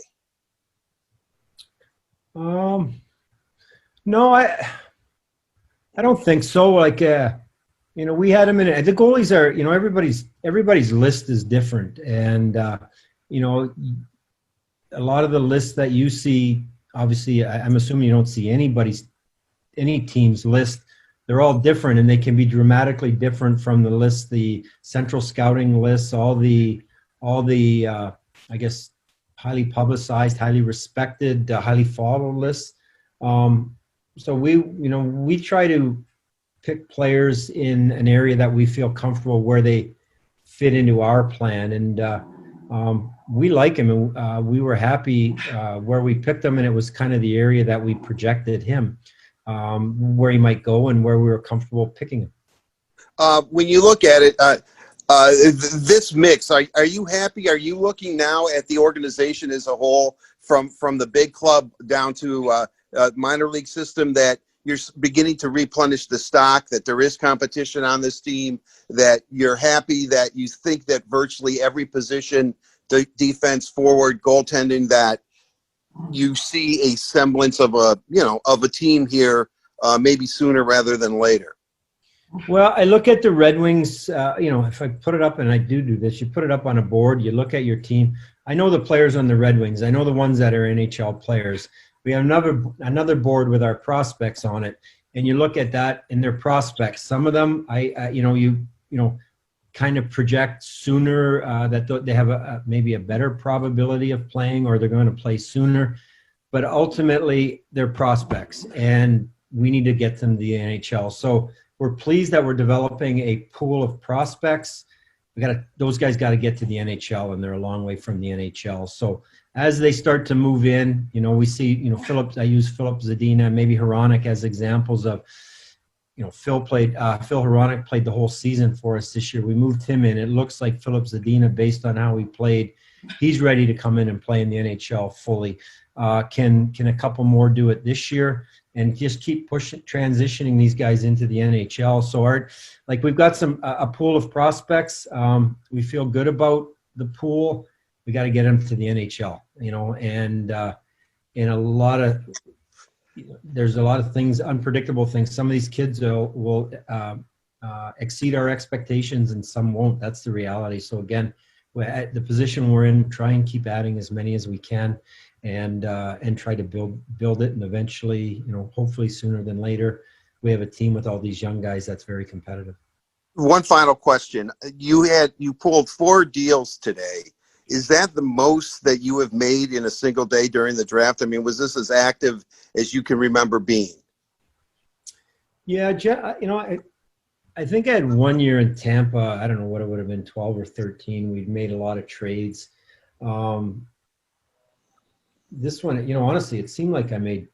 Speaker 8: No, I don't think so. Like, we had them in. The goalies are, everybody's list is different, and a lot of the lists that you see, obviously, I'm assuming you don't see any team's list. They're all different, and they can be dramatically different from the list, the central scouting lists, all the I guess highly publicized, highly respected, highly followed lists. So we try to pick players in an area that we feel comfortable where they fit into our plan, and we like him, and we were happy where we picked him, and it was kind of the area that we projected him, where he might go and where we were comfortable picking him.
Speaker 2: When you look at it, this mix, are you happy? Are you looking now at the organization as a whole, from the big club down to minor league system, that you're beginning to replenish the stock, that there is competition on this team, that you're happy, that you think that virtually every position, defense, forward, goaltending, that you see a semblance of a team here, maybe sooner rather than later?
Speaker 8: Well, I look at the Red Wings, if I put it up, and I do this, you put it up on a board, you look at your team. I know the players on the Red Wings. I know the ones that are NHL players. We have another board with our prospects on it, and you look at that and their prospects. Some of them, you kind of project sooner that they have maybe a better probability of playing, or they're going to play sooner. But ultimately, they're prospects, and we need to get them to the NHL. So we're pleased that we're developing a pool of prospects. Those guys got to get to the NHL, and they're a long way from the NHL. So as they start to move in, we see, I use Philip Zadina, maybe Hronek as examples of, Phil Hronek played the whole season for us this year. We moved him in. It looks like Philip Zadina, based on how he played, he's ready to come in and play in the NHL fully. Can a couple more do it this year, and just keep transitioning these guys into the NHL? So we've got a pool of prospects. We feel good about the pool. We got to get them to the NHL, and there's a lot of things, unpredictable things. Some of these kids will exceed our expectations, and some won't. That's the reality. So again, at the position we're in, try and keep adding as many as we can, and try to build it, and eventually, hopefully sooner than later, we have a team with all these young guys that's very competitive.
Speaker 2: One final question. You pulled 4 deals today. Is that the most that you have made in a single day during the draft? I mean, was this as active as you can remember being?
Speaker 8: Yeah, I think I had 1 year in Tampa. I don't know what it would have been, 12 or 13. We'd made a lot of trades. This one, honestly, it seemed like I made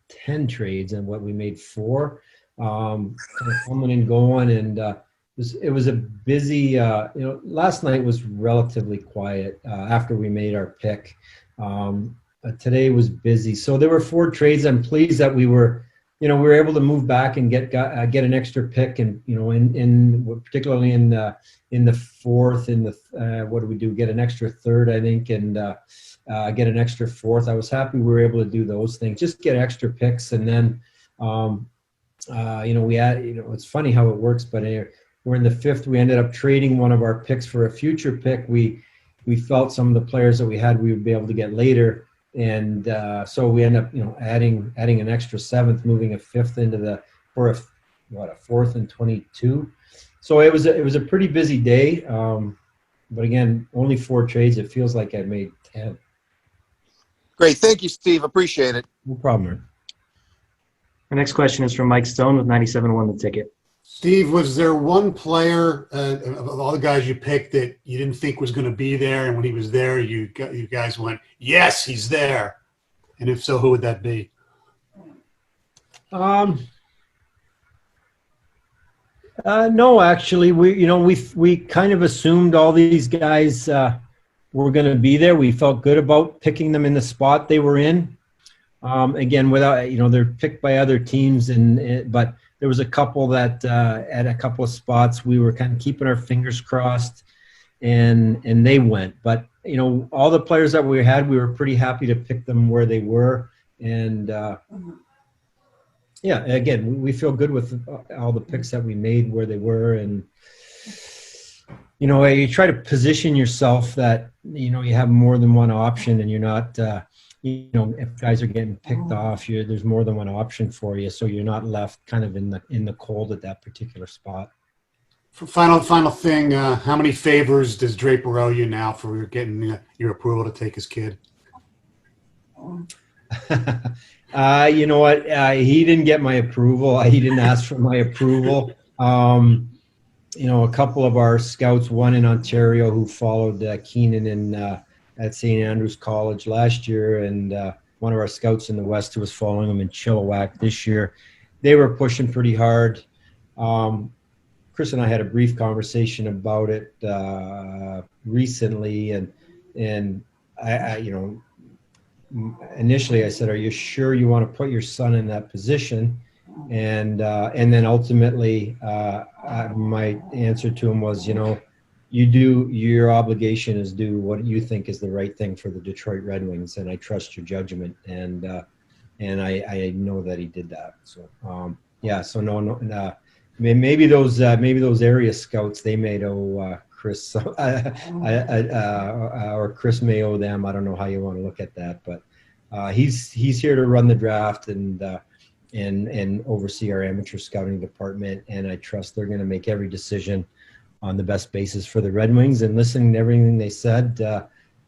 Speaker 8: 10 trades, and we made 4, kind of coming and going. And it was a busy, last night was relatively quiet after we made our pick. Today was busy. So there were 4 trades. I'm pleased that we were able to move back and get an extra pick, and particularly in the 4th, what do we do? Get an extra 3rd, I think, and get an extra 4th. I was happy we were able to do those things, just get extra picks, and then we had, it's funny how it works, but we're in the 5th. We ended up trading one of our picks for a future pick. We felt some of the players that we had we would be able to get later. And so we end up, adding an extra 7th, moving a 5th into for a 4th and 22. So it was a pretty busy day. But again, only 4 trades. It feels like I made 10.
Speaker 2: Great. Thank you, Steve. Appreciate it.
Speaker 8: No problem, man.
Speaker 10: Our next question is from Mike Stone with 97.1 The Ticket.
Speaker 14: Steve, was there one player of all the guys you picked that you didn't think was going to be there, and when he was there, you guys went, "Yes, he's there"? And if so, who would that be?
Speaker 8: No, actually, we kind of assumed all these guys were going to be there. We felt good about picking them in the spot they were in. Again, without they're picked by other teams, but there was a couple that at a couple of spots we were kind of keeping our fingers crossed, and they went. But all the players that we had, we were pretty happy to pick them where they were, and Yeah, again, we feel good with all the picks that we made where they were, and you try to position yourself that you have more than one option, and you're not if guys are getting picked off, there's more than one option for you, so you're not left kind of in the cold at that particular spot.
Speaker 14: Final thing, how many favors does Draper owe you now for getting your approval to take his kid?
Speaker 8: You know what? He didn't get my approval. He didn't ask for my approval. A couple of our scouts, one in Ontario who followed Keenan at St. Andrews College last year, and one of our scouts in the West who was following him in Chilliwack this year, they were pushing pretty hard. Chris and I had a brief conversation about it recently, and I initially I said, "Are you sure you want to put your son in that position?" And then ultimately, my answer to him was, your obligation is do what you think is the right thing for the Detroit Red Wings, and I trust your judgment, and I know that he did that. So so no. Maybe those area scouts, they may owe Chris, or Chris may owe them. I don't know how you want to look at that, but he's here to run the draft and oversee our amateur scouting department, and I trust they're going to make every decision on the best basis for the Red Wings. And listening to everything they said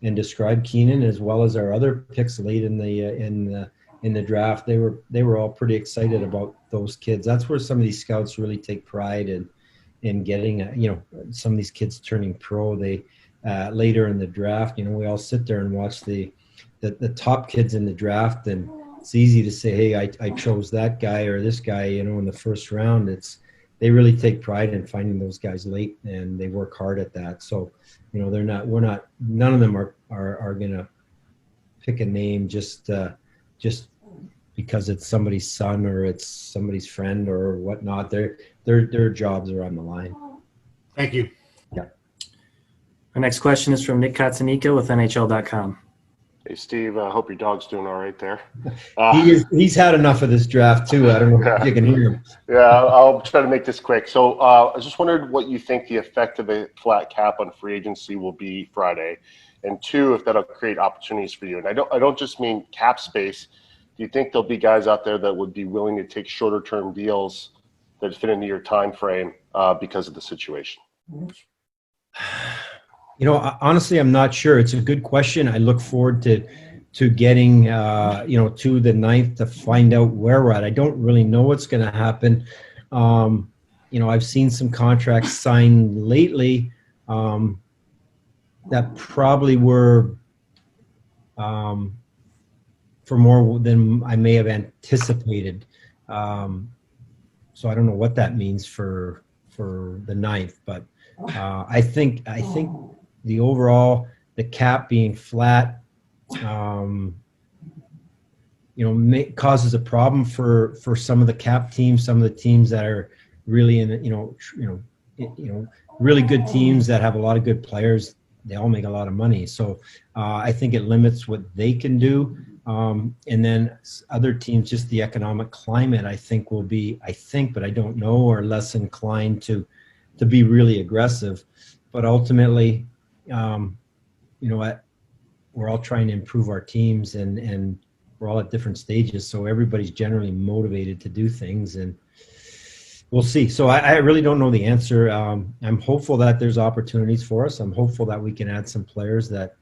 Speaker 8: and described Keenan as well as our other picks late in the draft, they were all pretty excited about those kids. That's where some of these scouts really take pride in getting some of these kids turning pro. They later in the draft, we all sit there and watch the top kids in the draft, and it's easy to say, hey, I chose that guy or this guy, in the first round. They really take pride in finding those guys late, and they work hard at that. So, none of them are going to pick a name just because it's somebody's son or it's somebody's friend or whatnot. Their jobs are on the line.
Speaker 14: Thank you.
Speaker 8: Yeah.
Speaker 10: Our next question is from Nick Katsunika with NHL.com.
Speaker 15: Hey, Steve, I hope your dog's doing all right there.
Speaker 8: He's had enough of this draft, too. I don't know if you can hear him.
Speaker 15: Yeah, I'll try to make this quick. So I just wondered what you think the effect of a flat cap on free agency will be Friday, and two, if that'll create opportunities for you. And I don't just mean cap space. Do you think there'll be guys out there that would be willing to take shorter term deals that fit into your time frame because of the situation?
Speaker 8: Honestly, I'm not sure. It's a good question. I look forward to getting to the 9th to find out where we're at. I don't really know what's going to happen. I've seen some contracts signed lately that probably were for more than I may have anticipated. So I don't know what that means for the 9th, but I think the overall, the cap being flat, causes a problem for some of the cap teams, some of the teams that are really in, really good teams that have a lot of good players. They all make a lot of money. So I think it limits what they can do. And then other teams, just the economic climate, I think will be, but I don't know, are less inclined to be really aggressive. But ultimately, we're all trying to improve our teams, and we're all at different stages. So everybody's generally motivated to do things, and we'll see. So I really don't know the answer. I'm hopeful that there's opportunities for us. I'm hopeful that we can add some players that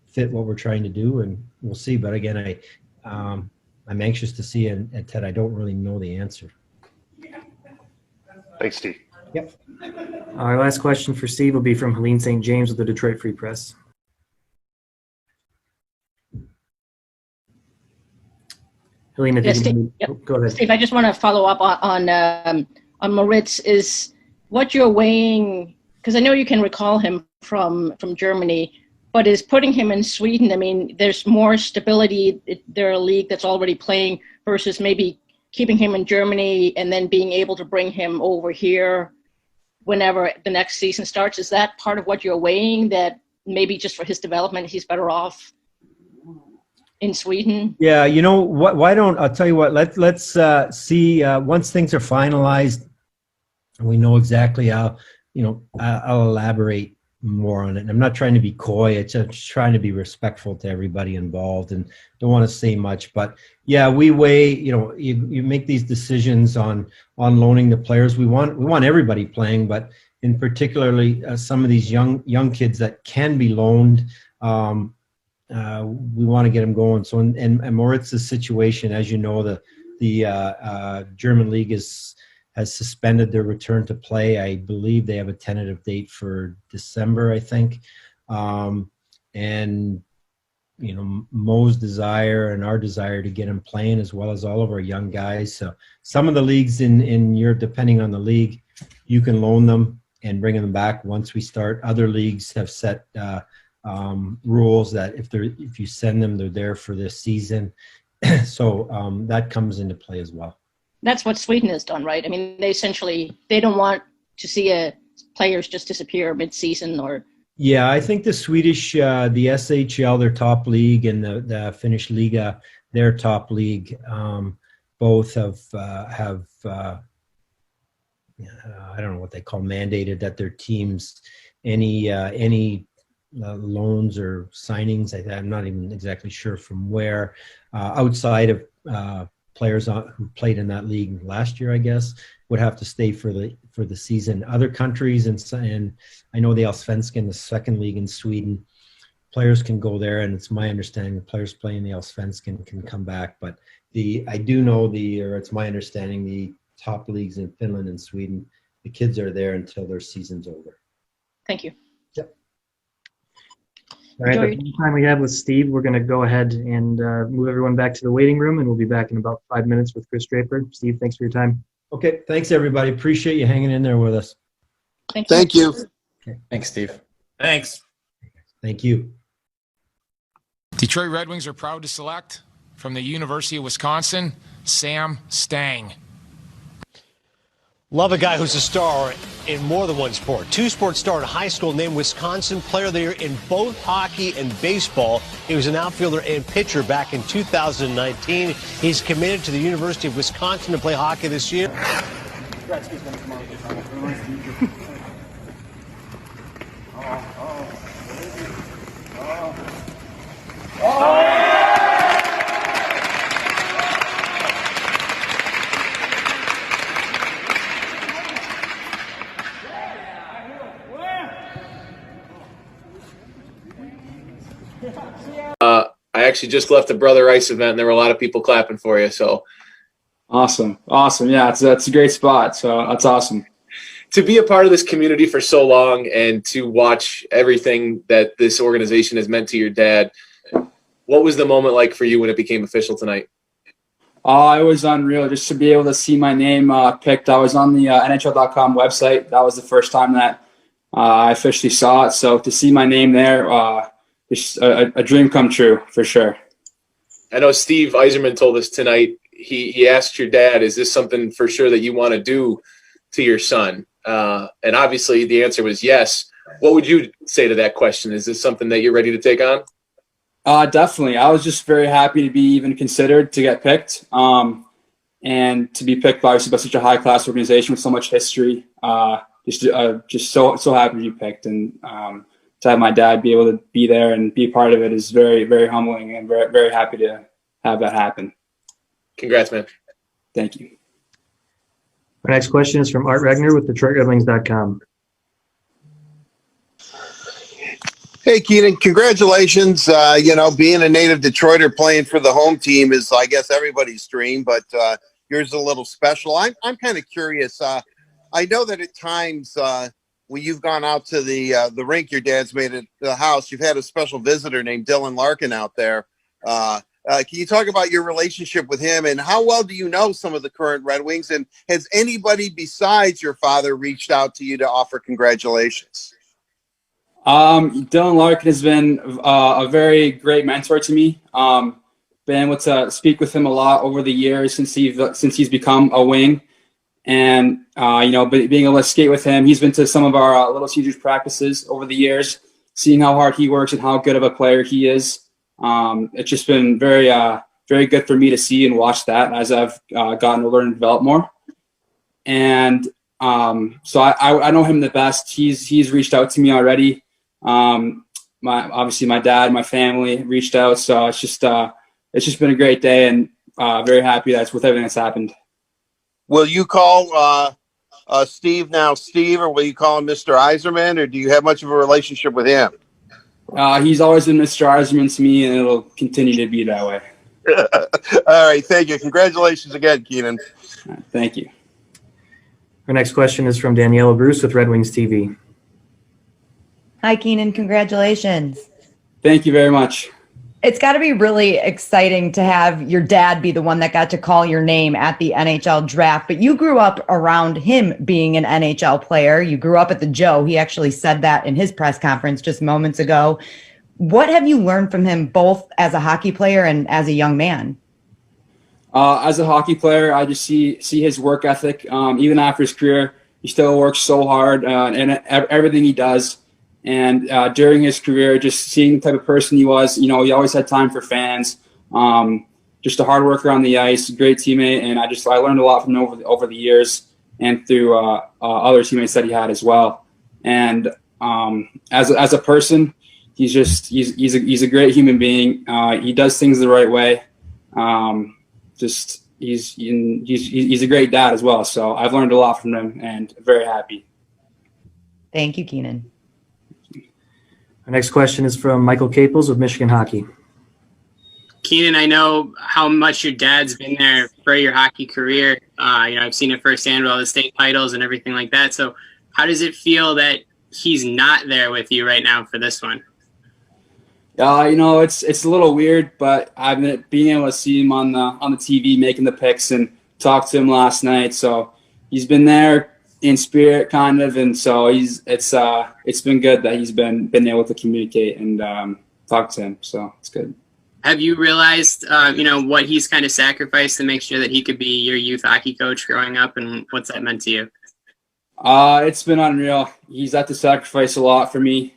Speaker 8: fit what we're trying to do, and we'll see. But again, I'm anxious to see, and Ted, I don't really know the answer.
Speaker 15: Thanks, Steve.
Speaker 8: Yep.
Speaker 10: Our last question for Steve will be from Helene St. James with the Detroit Free Press. Helene,
Speaker 9: Yes, Steve,
Speaker 10: go ahead.
Speaker 9: Steve, I just want to follow up on Moritz. Is what you're weighing, because I know you can recall him from Germany, but is putting him in Sweden, I mean, there's more stability. They're a league that's already playing versus maybe keeping him in Germany and then being able to bring him over here whenever the next season starts. Is that part of what you're weighing, that maybe just for his development, he's better off in Sweden?
Speaker 8: Yeah, you know what? Why don't I'll tell you what? Let's see once things are finalized, and we know exactly how. I'll elaborate more on it. And I'm not trying to be coy. It's just trying to be respectful to everybody involved, and don't want to say much. But yeah, we weigh. You make these decisions on loaning the players. We want everybody playing, but in particularly some of these young kids that can be loaned. We want to get them going. So, and Moritz's situation, as you know, the German league has suspended their return to play. I believe they have a tentative date for December, I think. And Mo's desire and our desire to get him playing, as well as all of our young guys. So some of the leagues in Europe, depending on the league, you can loan them and bring them back once we start. Other leagues have set rules that if you send them, they're there for this season. So that comes into play as well.
Speaker 9: That's what Sweden has done, right? I mean, they don't want to see players just disappear mid-season or.
Speaker 8: Yeah, I think the Swedish, the SHL, their top league, and the Finnish Liga, their top league, both have I don't know what they call mandated that their teams any loans or signings. I'm not even exactly sure from where, outside of players who played in that league last year, I guess, would have to stay for the season. Other countries, and I know the Allsvenskan, the second league in Sweden, players can go there, and it's my understanding the players playing the Allsvenskan can come back. But I do know it's my understanding the top leagues in Finland and Sweden, the kids are there until their season's over.
Speaker 9: Thank you.
Speaker 8: Yep.
Speaker 10: All right, the time we have with Steve, we're going to go ahead and move everyone back to the waiting room, and we'll be back in about 5 minutes with Chris Draper. Steve, thanks for your time.
Speaker 8: Okay, thanks everybody. Appreciate you hanging in there with us.
Speaker 9: Thank you.
Speaker 8: Okay.
Speaker 13: Thanks, Steve.
Speaker 12: Thanks.
Speaker 8: Thank you.
Speaker 16: Detroit Red Wings are proud to select from the University of Wisconsin, Sam Stang.
Speaker 17: Love a guy who's a star in more than one sport. Two-sport star in high school, named Wisconsin Player of the Year in both hockey and baseball. He was an outfielder and pitcher back in 2019. He's committed to the University of Wisconsin to play hockey this year.
Speaker 18: I actually just left the Brother Ice event, and there were a lot of people clapping for you. So
Speaker 19: awesome. Yeah, that's a great spot. So that's awesome.
Speaker 18: To be a part of this community for so long and to watch everything that this organization has meant to your dad, what was the moment like for you when it became official tonight?
Speaker 19: It was unreal just to be able to see my name picked. I was on the NHL.com website. That was the first time that I officially saw it. So to see my name there, it's a dream come true for sure.
Speaker 18: I know Steve Yzerman told us tonight, he asked your dad, is this something for sure that you want to do to your son? And obviously the answer was yes. What would you say to that question? Is this something that you're ready to take on?
Speaker 19: Definitely. I was just very happy to be even considered to get picked, and to be picked by such a high-class organization with so much history. Just so happy to be picked, and to have my dad be able to be there and be part of it is very, very humbling, and very, very happy to have that happen.
Speaker 18: Congrats, man.
Speaker 19: Thank you.
Speaker 10: Our next question is from Art Regner with DetroitRedWings.com.
Speaker 2: Hey, Keenan, congratulations. Being a native Detroiter playing for the home team is, I guess, everybody's dream, but yours is a little special. I'm kind of curious. I know that at times when you've gone out to the rink your dad's made at the house, you've had a special visitor named Dylan Larkin out there. Can you talk about your relationship with him, and how well do you know some of the current Red Wings? And has anybody besides your father reached out to you to offer congratulations?
Speaker 19: Dylan Larkin has been a very great mentor to me. Been able to speak with him a lot over the years since he's become a wing, and being able to skate with him. He's been to some of our Little Caesars practices over the years, seeing how hard he works and how good of a player he is. It's just been very good for me to see and watch that as I've gotten to learn and develop more. And so I know him the best. He's reached out to me already. Obviously my dad, my family reached out. So it's just been a great day, and very happy that's with everything that's happened.
Speaker 2: Will you call Steve now Steve, or will you call him Mr. Iserman, or do you have much of a relationship with him?
Speaker 19: He's always been Mr. Iserman to me, and it'll continue to be that way.
Speaker 2: All right, thank you. Congratulations again, Keenan.
Speaker 19: Thank you.
Speaker 10: Our next question is from Daniela Bruce with Red Wings TV.
Speaker 20: Hi, Keenan. Congratulations.
Speaker 19: Thank you very much.
Speaker 20: It's got to be really exciting to have your dad be the one that got to call your name at the NHL draft, but you grew up around him being an NHL player. You grew up at the Joe. He actually said that in his press conference just moments ago. What have you learned from him, both as a hockey player and as a young man?
Speaker 19: As a hockey player, I just see his work ethic. Even after his career, he still works so hard and everything he does. And during his career, just seeing the type of person he was, he always had time for fans. Just a hard worker on the ice, a great teammate, and I learned a lot from him over the years and through other teammates that he had as well. And as a person, he's a great human being. He does things the right way. He's a great dad as well. So I've learned a lot from him, and very happy.
Speaker 20: Thank you, Keenan.
Speaker 10: Our next question is from Michael Caples with Michigan Hockey.
Speaker 21: Keenan, I know how much your dad's been there for your hockey career. I've seen it firsthand with all the state titles and everything like that. So how does it feel that he's not there with you right now for this one?
Speaker 19: It's a little weird, but I've been being able to see him on the TV making the picks and talk to him last night. So he's been there in spirit, kind of, and so it's been good that he's been able to communicate and talk to him. So it's good.
Speaker 21: Have you realized, what he's kind of sacrificed to make sure that he could be your youth hockey coach growing up, and what's that meant to you?
Speaker 19: It's been unreal. He's had to sacrifice a lot for me.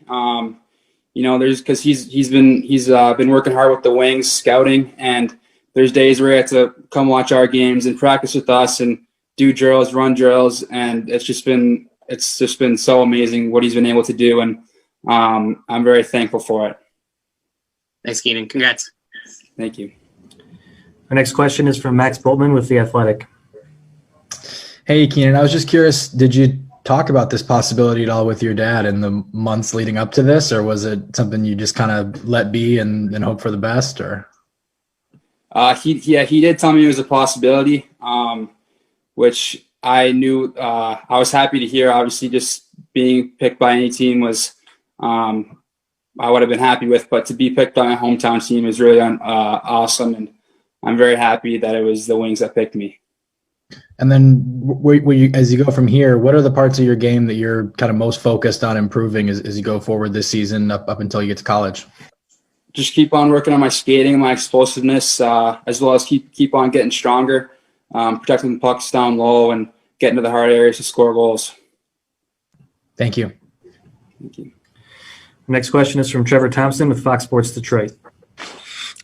Speaker 19: Because he's been working hard with the Wings scouting, and there's days where he had to come watch our games and practice with us and do drills, run drills, and it's just been so amazing what he's been able to do, and I'm very thankful for it.
Speaker 21: Thanks, Keenan. Congrats.
Speaker 19: Thank you.
Speaker 10: Our next question is from Max Boltman with The Athletic.
Speaker 13: Hey, Keenan, I was just curious, did you talk about this possibility at all with your dad in the months leading up to this, or was it something you just kind of let be and hope for the best? Or
Speaker 19: he did tell me it was a possibility, which I knew. I was happy to hear. Obviously, just being picked by any team was I would have been happy with, but to be picked by my hometown team is really awesome, and I'm very happy that it was the Wings that picked me.
Speaker 13: And then as you go from here, what are the parts of your game that you're kind of most focused on improving as you go forward this season up until you get to college?
Speaker 19: Just keep on working on my skating and my explosiveness, as well as keep on getting stronger, protecting the pucks down low and getting to the hard areas to score goals.
Speaker 13: Thank you.
Speaker 19: Thank you.
Speaker 10: Next question is from Trevor Thompson with Fox Sports Detroit.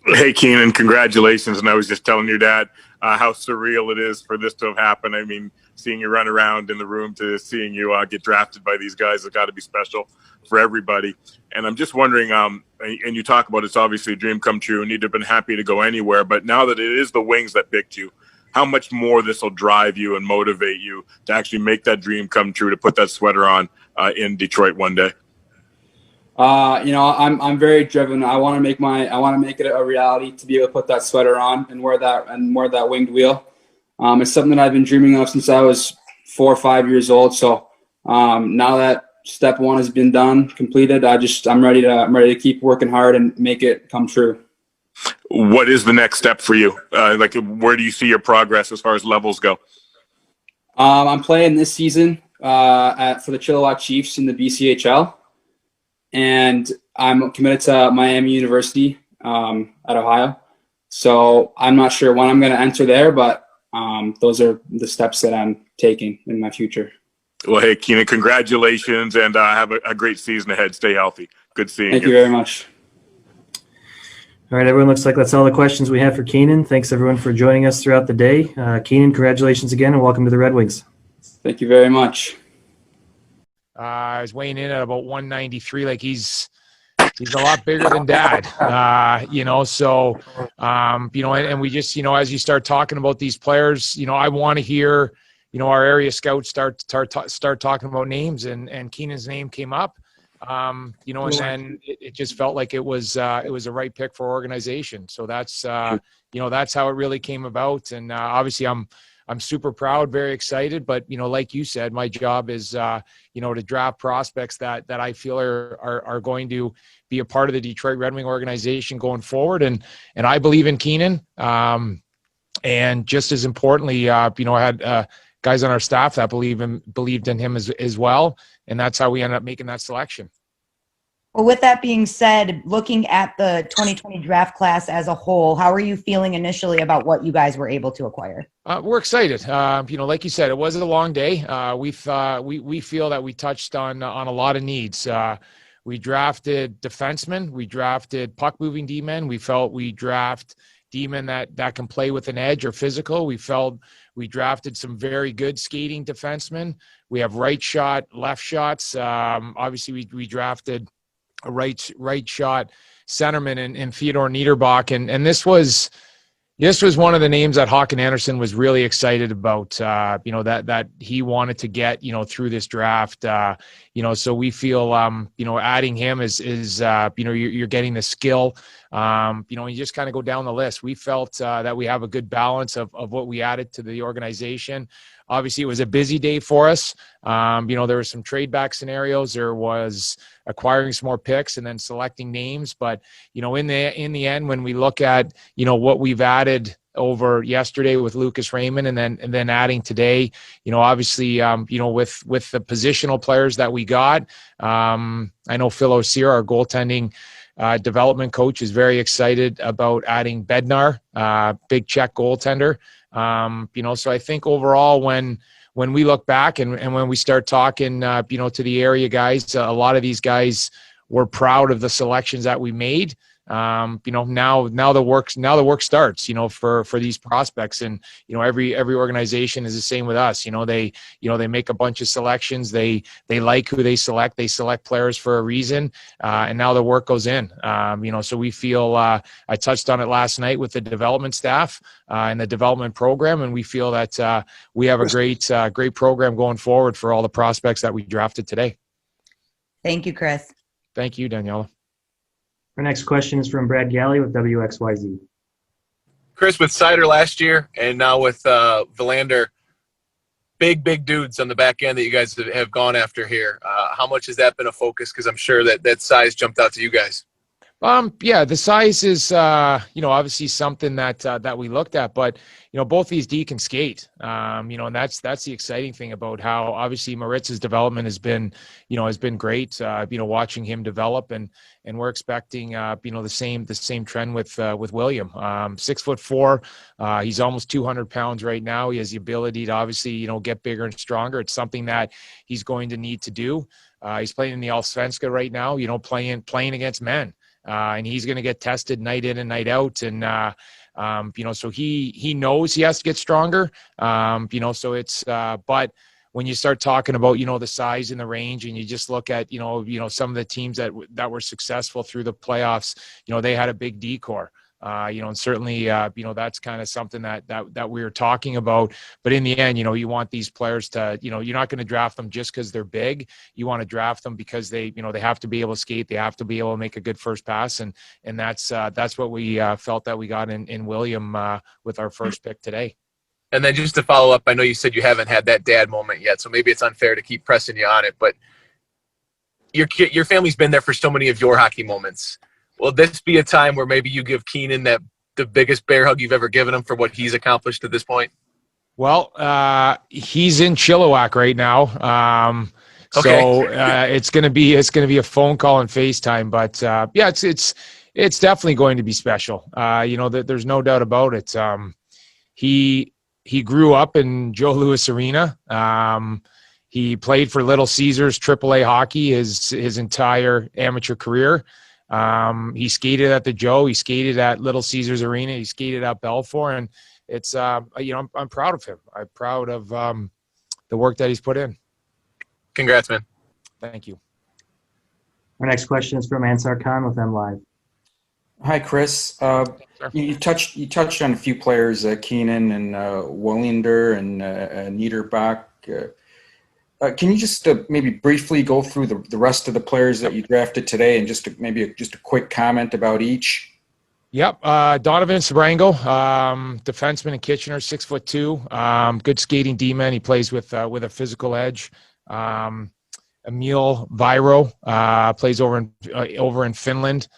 Speaker 22: Hey, Keenan, congratulations. And I was just telling your dad how surreal it is for this to have happened. I mean, seeing you run around in the room to seeing you get drafted by these guys has got to be special for everybody. And I'm just wondering, and you talk about it's obviously a dream come true and you'd have been happy to go anywhere. But now that it is the Wings that picked you, how much more this will drive you and motivate you to actually make that dream come true, to put that sweater on in Detroit one day?
Speaker 19: I'm very driven. I want to make it a reality to be able to put that sweater on and wear that winged wheel. It's something that I've been dreaming of since I was 4 or 5 years old. So now that step one has been done, completed, I'm ready to keep working hard and make it come true.
Speaker 22: What is the next step for you? Where do you see your progress as far as levels go?
Speaker 19: I'm playing this season for the Chilliwack Chiefs in the BCHL. And I'm committed to Miami University at Ohio. So I'm not sure when I'm going to enter there, but those are the steps that I'm taking in my future.
Speaker 22: Well, hey, Keenan, congratulations, and have a great season ahead. Stay healthy. Good seeing you.
Speaker 19: Thank you very much.
Speaker 10: All right, everyone, looks like that's all the questions we have for Keenan. Thanks, everyone, for joining us throughout the day. Keenan, congratulations again, and welcome to the Red Wings.
Speaker 19: Thank you very much.
Speaker 16: I was weighing in at about 193. Like he's a lot bigger than Dad, So, and we just, as you start talking about these players, I want to hear, our area scouts start talking about names, and Keenan's name came up. And then it just felt like it was a right pick for our organization. So that's that's how it really came about. And obviously I'm super proud, very excited, but like you said, my job is to draft prospects that I feel are going to be a part of the Detroit Red Wing organization going forward. And I believe in Keenan. And just as importantly, I had guys on our staff that believed in him as well. And that's how we ended up making that selection.
Speaker 20: Well, with that being said, looking at the 2020 draft class as a whole, how are you feeling initially about what you guys were able to acquire?
Speaker 16: We're excited. Like you said, it was a long day. We feel that we touched on a lot of needs. We drafted defensemen. We drafted puck-moving D-men. We felt we draft D-men that can play with an edge or physical. We felt we drafted some very good skating defensemen. We have right shot, left shots. Obviously, we drafted a right shot centerman in Theodore Niederbach, and this was one of the names that Håkan Andersson was really excited about. That he wanted to get through this draft. So we feel adding him is you're getting the skill. You just kind of go down the list. We felt that we have a good balance of what we added to the organization. Obviously, it was a busy day for us. There were some trade back scenarios. There was acquiring some more picks and then selecting names. But, in the end, when we look at, what we've added over yesterday with Lucas Raymond and then adding today, obviously, with the positional players that we got, I know Phil O'Sear, our goaltending development coach, is very excited about adding Bednar, big Czech goaltender. So I think overall, when we look back and when we start talking, to the area guys, a lot of these guys were proud of the selections that we made. Now the work starts, for these prospects, and every organization is the same with us. They make a bunch of selections. They like who they select players for a reason, and now the work goes in. So we feel I touched on it last night with the development staff and the development program, and we feel that we have a great program going forward for all the prospects that we drafted today.
Speaker 20: Thank you, Chris.
Speaker 16: Thank you, Daniela.
Speaker 10: Our next question is from Brad Galley with WXYZ.
Speaker 18: Chris, with Sider last year and now with Verlander, big dudes on the back end that you guys have gone after here. How much has that been a focus? Because I'm sure that size jumped out to you guys.
Speaker 16: The size is, obviously something that we looked at, but, both these D can skate, and that's the exciting thing about how obviously Maritz's development has been great, watching him develop, and we're expecting, the same trend with William. 6'4", he's almost 200 pounds right now. He has the ability to obviously, get bigger and stronger. It's something that he's going to need to do. He's playing in the Allsvenskan right now, playing against men. And he's going to get tested night in and night out. And, so he knows he has to get stronger. So it's, but when you start talking about, the size and the range, and you just look at, some of the teams that were successful through the playoffs, they had a big D core. And certainly, that's kind of something that we were talking about. But in the end, you want these players to, you're not going to draft them just because they're big. You want to draft them because they have to be able to skate. They have to be able to make a good first pass. And that's what we felt that we got in William with our first pick today.
Speaker 18: And then just to follow up, I know you said you haven't had that dad moment yet, so maybe it's unfair to keep pressing you on it, but your family's been there for so many of your hockey moments. Will this be a time where maybe you give Keenan the biggest bear hug you've ever given him for what he's accomplished at this point?
Speaker 16: Well, he's in Chilliwack right now. So it's going to be a phone call and FaceTime, but it's definitely going to be special. There's no doubt about it. He grew up in Joe Louis Arena. He played for Little Caesars AAA hockey his entire amateur career. He skated at the Joe. He skated at Little Caesars Arena. He skated at Belfour, and it's I'm proud of him. I'm proud of the work that he's put in.
Speaker 18: Congrats, man.
Speaker 16: Thank you.
Speaker 10: Our next question is from Ansar Khan with MLive.
Speaker 1: Hi, Chris. You touched on a few players, Keenan and Wallender and Niederbach. Can you just maybe briefly go through the rest of the players that you drafted today, and just a quick comment about each?
Speaker 16: Yep. Donovan Sabrango, defenseman in Kitchener, 6'2", good skating D-man. He plays with a physical edge. Emil Vairo plays over in Finland.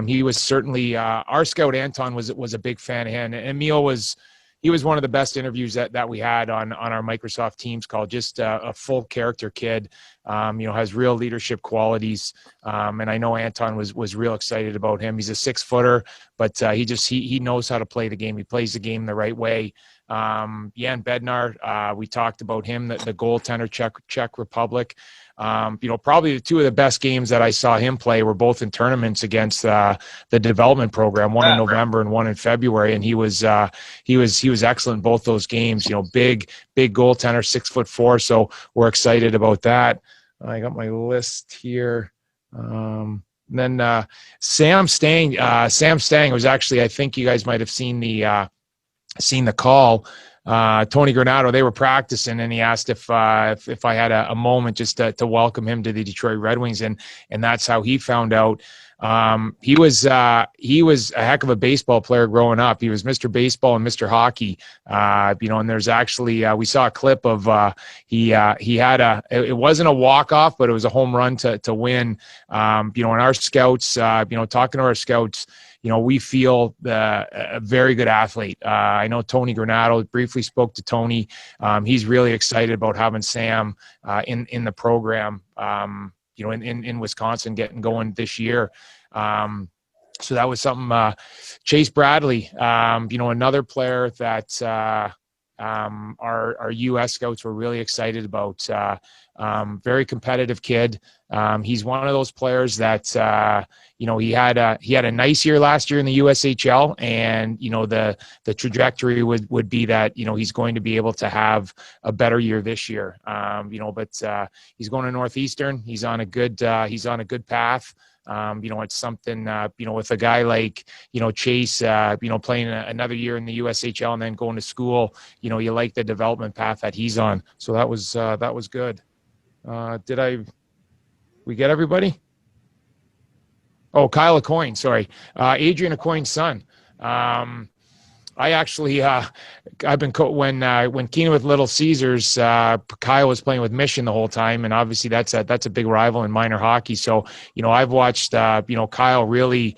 Speaker 16: He was certainly our scout Anton was a big fan of him. And Emil was one of the best interviews that we had on our Microsoft Teams call. Just a full character kid, has real leadership qualities. And I know Anton was real excited about him. He's a 6-footer, but he knows how to play the game. He plays the game the right way. Jan Bednar, we talked about him, the goaltender, Czech Republic. Probably the two of the best games that I saw him play were both in tournaments against the development program, one in November and one in February, and he was excellent both those games. Big goaltender, 6'4", so we're excited about that. I got my list here. Then Sam Stang was actually, I think you guys might have seen the call. Tony Granato, they were practicing, and he asked if I had a moment just to welcome him to the Detroit Red Wings, and that's how he found out. He was a heck of a baseball player growing up. He was Mr. Baseball and Mr. Hockey. And there's actually we saw a clip of he had it wasn't a walk-off, but it was a home run to win. And our scouts, talking to our scouts, we feel a very good athlete. I know Tony Granato, briefly spoke to Tony. He's really excited about having Sam in the program, in Wisconsin, getting going this year. So that was something. Chase Bradley, another player that our U.S. scouts were really excited about. Very competitive kid. He's one of those players that he had a nice year last year in the USHL, and the trajectory would be that he's going to be able to have a better year this year. But he's going to Northeastern. He's on a good path. It's something, with a guy like, Chase, playing another year in the USHL and then going to school, you like the development path that he's on. So that was good. We get everybody? Oh, Kyle Aucoin, sorry. Adrian Aucoin's son. I actually, I've been when Keenan with Little Caesars, Kyle was playing with Mission the whole time, and obviously that's a big rival in minor hockey. So I've watched Kyle really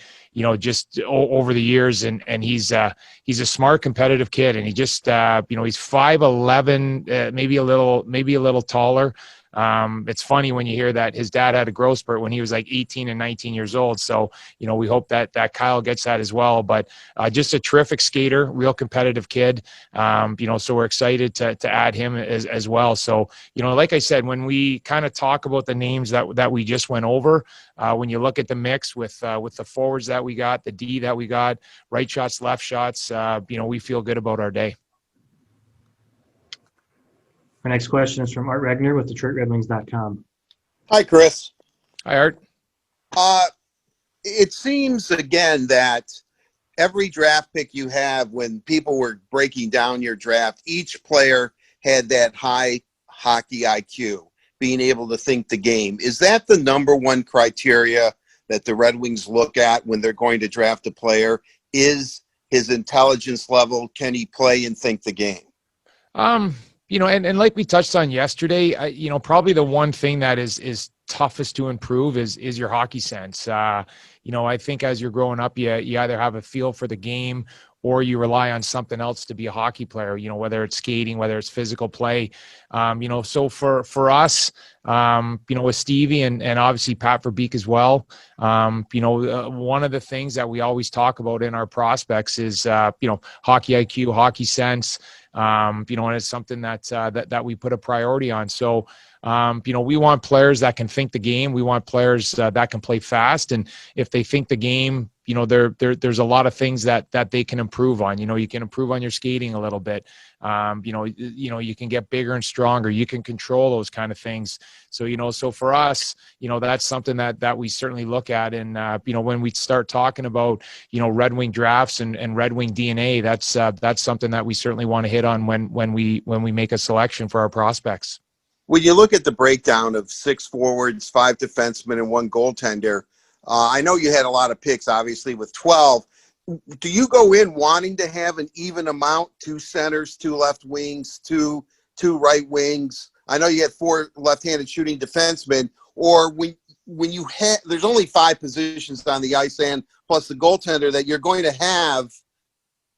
Speaker 16: just over the years, and he's a smart, competitive kid, and he just he's 5'11", maybe a little taller. It's funny when you hear that his dad had a growth spurt when he was like 18 and 19 years old. So, we hope that Kyle gets that as well, but, just a terrific skater, real competitive kid. So we're excited to add him as well. So, like I said, when we kind of talk about the names that we just went over, when you look at the mix with the forwards that we got, the D that we got, right shots, left shots, we feel good about our day.
Speaker 10: Our next question is from Art Regner with DetroitRedWings.com.
Speaker 4: Hi, Chris.
Speaker 16: Hi, Art.
Speaker 4: It seems, again, that every draft pick you have, when people were breaking down your draft, each player had that high hockey IQ, being able to think the game. Is that the number one criteria that the Red Wings look at when they're going to draft a player? Is his intelligence level? Can he play and think the game?
Speaker 16: And like we touched on yesterday, probably the one thing that is toughest to improve is your hockey sense. I think as you're growing up, you either have a feel for the game or you rely on something else to be a hockey player, whether it's skating, whether it's physical play. So for us, with Stevie and obviously Pat Verbeek as well. One of the things that we always talk about in our prospects is, hockey IQ, hockey sense, and it's something that we put a priority on. So, we want players that can think the game. We want players that can play fast. And if they think the game, there's a lot of things that they can improve on. You can improve on your skating a little bit. You can get bigger and stronger. You can control those kind of things. So, so for us, that's something that we certainly look at. And, when we start talking about, Red Wing drafts and Red Wing DNA, that's something that we certainly want to hit on when we make a selection for our prospects.
Speaker 4: When you look at the breakdown of 6 forwards, 5 defensemen, and 1 goaltender, I know you had a lot of picks, obviously, with 12. Do you go in wanting to have an even amount, 2 centers, 2 left wings, two right wings? I know you had 4 left-handed shooting defensemen, or when you have, there's only 5 positions on the ice and plus the goaltender that you're going to have.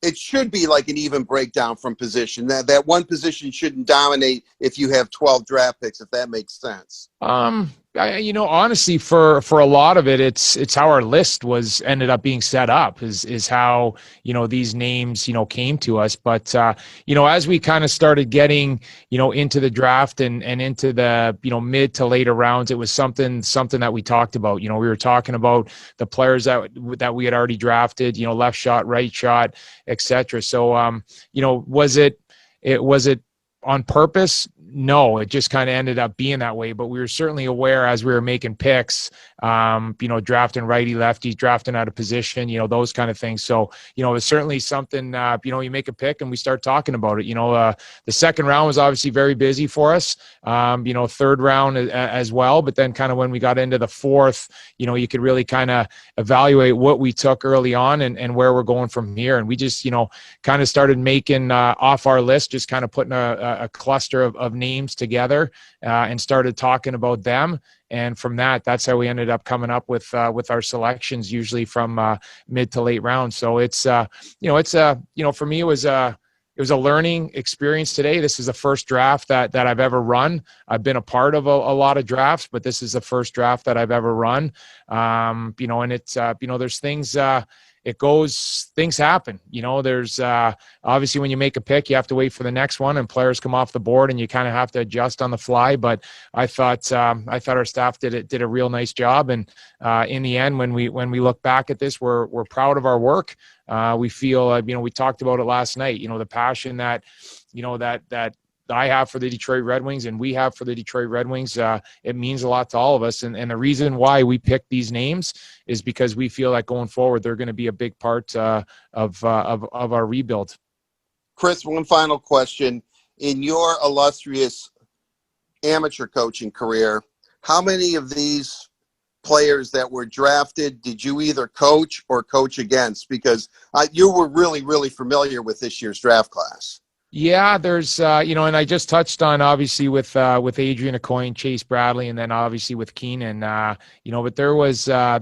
Speaker 4: It should be like an even breakdown from position. That one position shouldn't dominate if you have 12 draft picks, if that makes sense.
Speaker 16: Honestly, for a lot of it, it's how our list ended up being set up is how, these names, came to us. But, as we kind of started getting, into the draft and into the, mid to later rounds, it was something that we talked about. We were talking about the players that we had already drafted, left shot, right shot, etc. So, was it on purpose? No, it just kind of ended up being that way. But we were certainly aware as we were making picks, drafting righty, lefties, drafting out of position, those kind of things. So, it's certainly something, you make a pick and we start talking about it. The second round was obviously very busy for us, third round as well. But then kind of when we got into the fourth, you could really kind of evaluate what we took early on and where we're going from here. And we just, kind of started making off our list, just kind of putting a cluster of names together and started talking about them. And from that's how we ended up coming up with our selections, usually from mid to late rounds. So it's for me, it was a learning experience today. This is the first draft that I've ever run. I've been a part of a lot of drafts, but this is the first draft that I've ever run. And it's, there's things, things happen, there's obviously when you make a pick, you have to wait for the next one and players come off the board and you kind of have to adjust on the fly. But I thought our staff did a real nice job. And in the end, when we look back at this, we're proud of our work. We feel, we talked about it last night, the passion that I have for the Detroit Red Wings and we have for the Detroit Red Wings. It means a lot to all of us. And the reason why we picked these names is because we feel that going forward, they're going to be a big part of our rebuild.
Speaker 4: Chris, one final question. In your illustrious amateur coaching career, how many of these players that were drafted did you either coach or coach against? Because you were really, really familiar with this year's draft class.
Speaker 16: Yeah, there's, and I just touched on obviously with Adrian Aucoin, Chase Bradley, and then obviously with Keenan, but there was a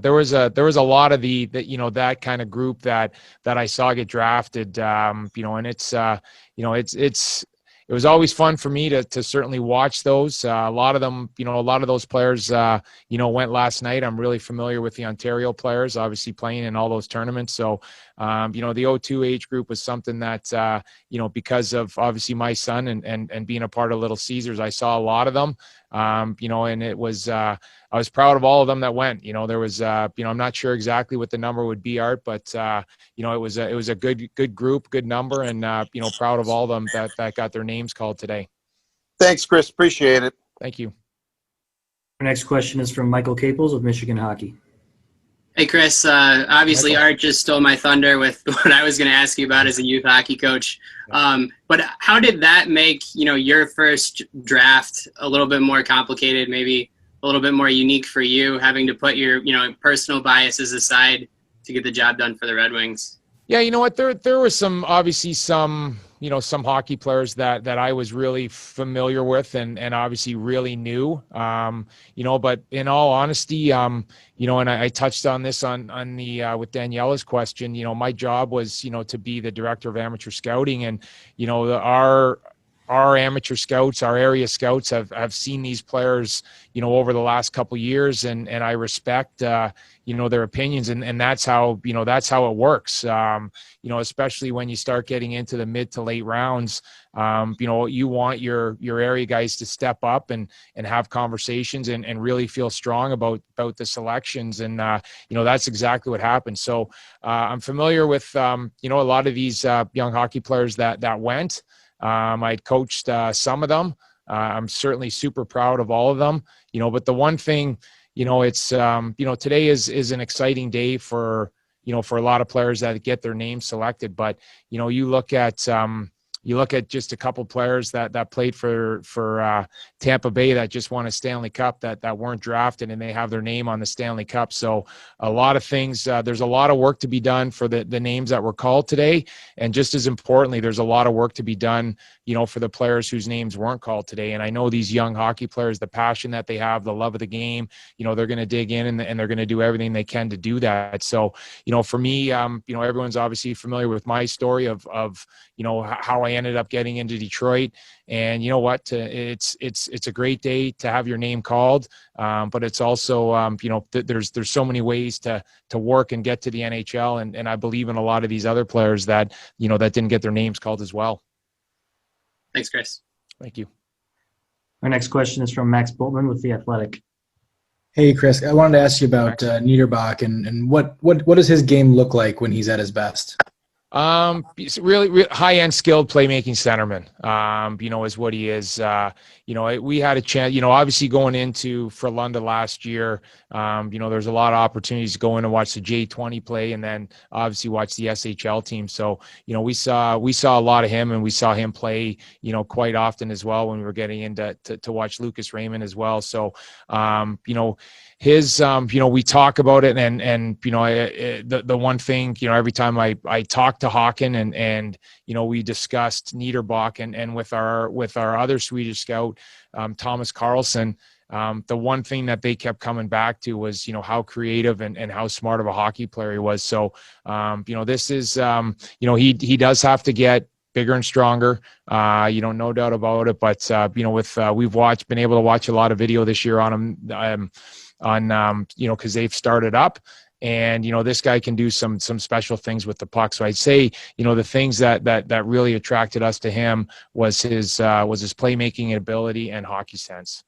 Speaker 16: lot of that kind of group that I saw get drafted, and it was always fun for me to certainly watch those. A lot of them, a lot of those players, went last night. I'm really familiar with the Ontario players, obviously playing in all those tournaments. So, the 02 age group was something that, because of obviously my son and being a part of Little Caesars, I saw a lot of them, and it was, I was proud of all of them that went. There was, I'm not sure exactly what the number would be, Art, but it was a good group, good number, and proud of all of them that got their names called today.
Speaker 4: Thanks, Chris. Appreciate it.
Speaker 16: Thank you.
Speaker 10: Our next question is from Michael Caples of Michigan Hockey.
Speaker 21: Hey, Chris. Obviously, Art just stole my thunder with what I was going to ask you about as a youth hockey coach. But how did that make your first draft a little bit more complicated, maybe a little bit more unique for you, having to put your personal biases aside to get the job done for the Red Wings?
Speaker 16: Yeah, you know what? There was some hockey players that I was really familiar with and obviously really knew. But in all honesty, and I touched on this on the with Daniela's question. My job was to be the director of amateur scouting, and our amateur scouts, our area scouts have seen these players, over the last couple of years, and I respect, their opinions, and that's how it works. Especially when you start getting into the mid to late rounds, you want your area guys to step up and have conversations and really feel strong about the selections. And, that's exactly what happened. So I'm familiar with, a lot of these young hockey players that went. I coached some of them. I'm certainly super proud of all of them, but the one thing, it's, today is an exciting day for a lot of players that get their names selected. But, you look at just a couple players that played for Tampa Bay that just won a Stanley Cup that weren't drafted, and they have their name on the Stanley Cup. So a lot of things, there's a lot of work to be done for the names that were called today. And just as importantly, there's a lot of work to be done, for the players whose names weren't called today. And I know these young hockey players, the passion that they have, the love of the game, they're going to dig in and they're going to do everything they can to do that. So, for me, everyone's obviously familiar with my story of how I ended up getting into Detroit. And you know what, it's a great day to have your name called. But it's also, there's so many ways to work and get to the NHL. And I believe in a lot of these other players that, that didn't get their names called as well.
Speaker 21: Thanks, Chris.
Speaker 16: Thank you.
Speaker 10: Our next question is from Max Boltman with The Athletic.
Speaker 13: Hey, Chris, I wanted to ask you about Niederbach and what does his game look like when he's at his best?
Speaker 16: He's really high-end skilled playmaking centerman, is what he is. We had a chance, obviously going into Frölunda last year, there's a lot of opportunities to go in and watch the J20 play and then obviously watch the SHL team. So, we saw a lot of him, and we saw him play, quite often as well when we were getting into to watch Lucas Raymond as well. So, his, we talk about it, and the one thing, every time I talk to Håkan and we discussed Niederbach and with our other Swedish scout, Thomas Carlson, the one thing that they kept coming back to was, how creative and how smart of a hockey player he was. So, this is, he does have to get bigger and stronger, no doubt about it. But, we've been able to watch a lot of video this year on him, because they've started up, and this guy can do some special things with the puck. So I'd say the things that really attracted us to him was his playmaking ability and hockey sense.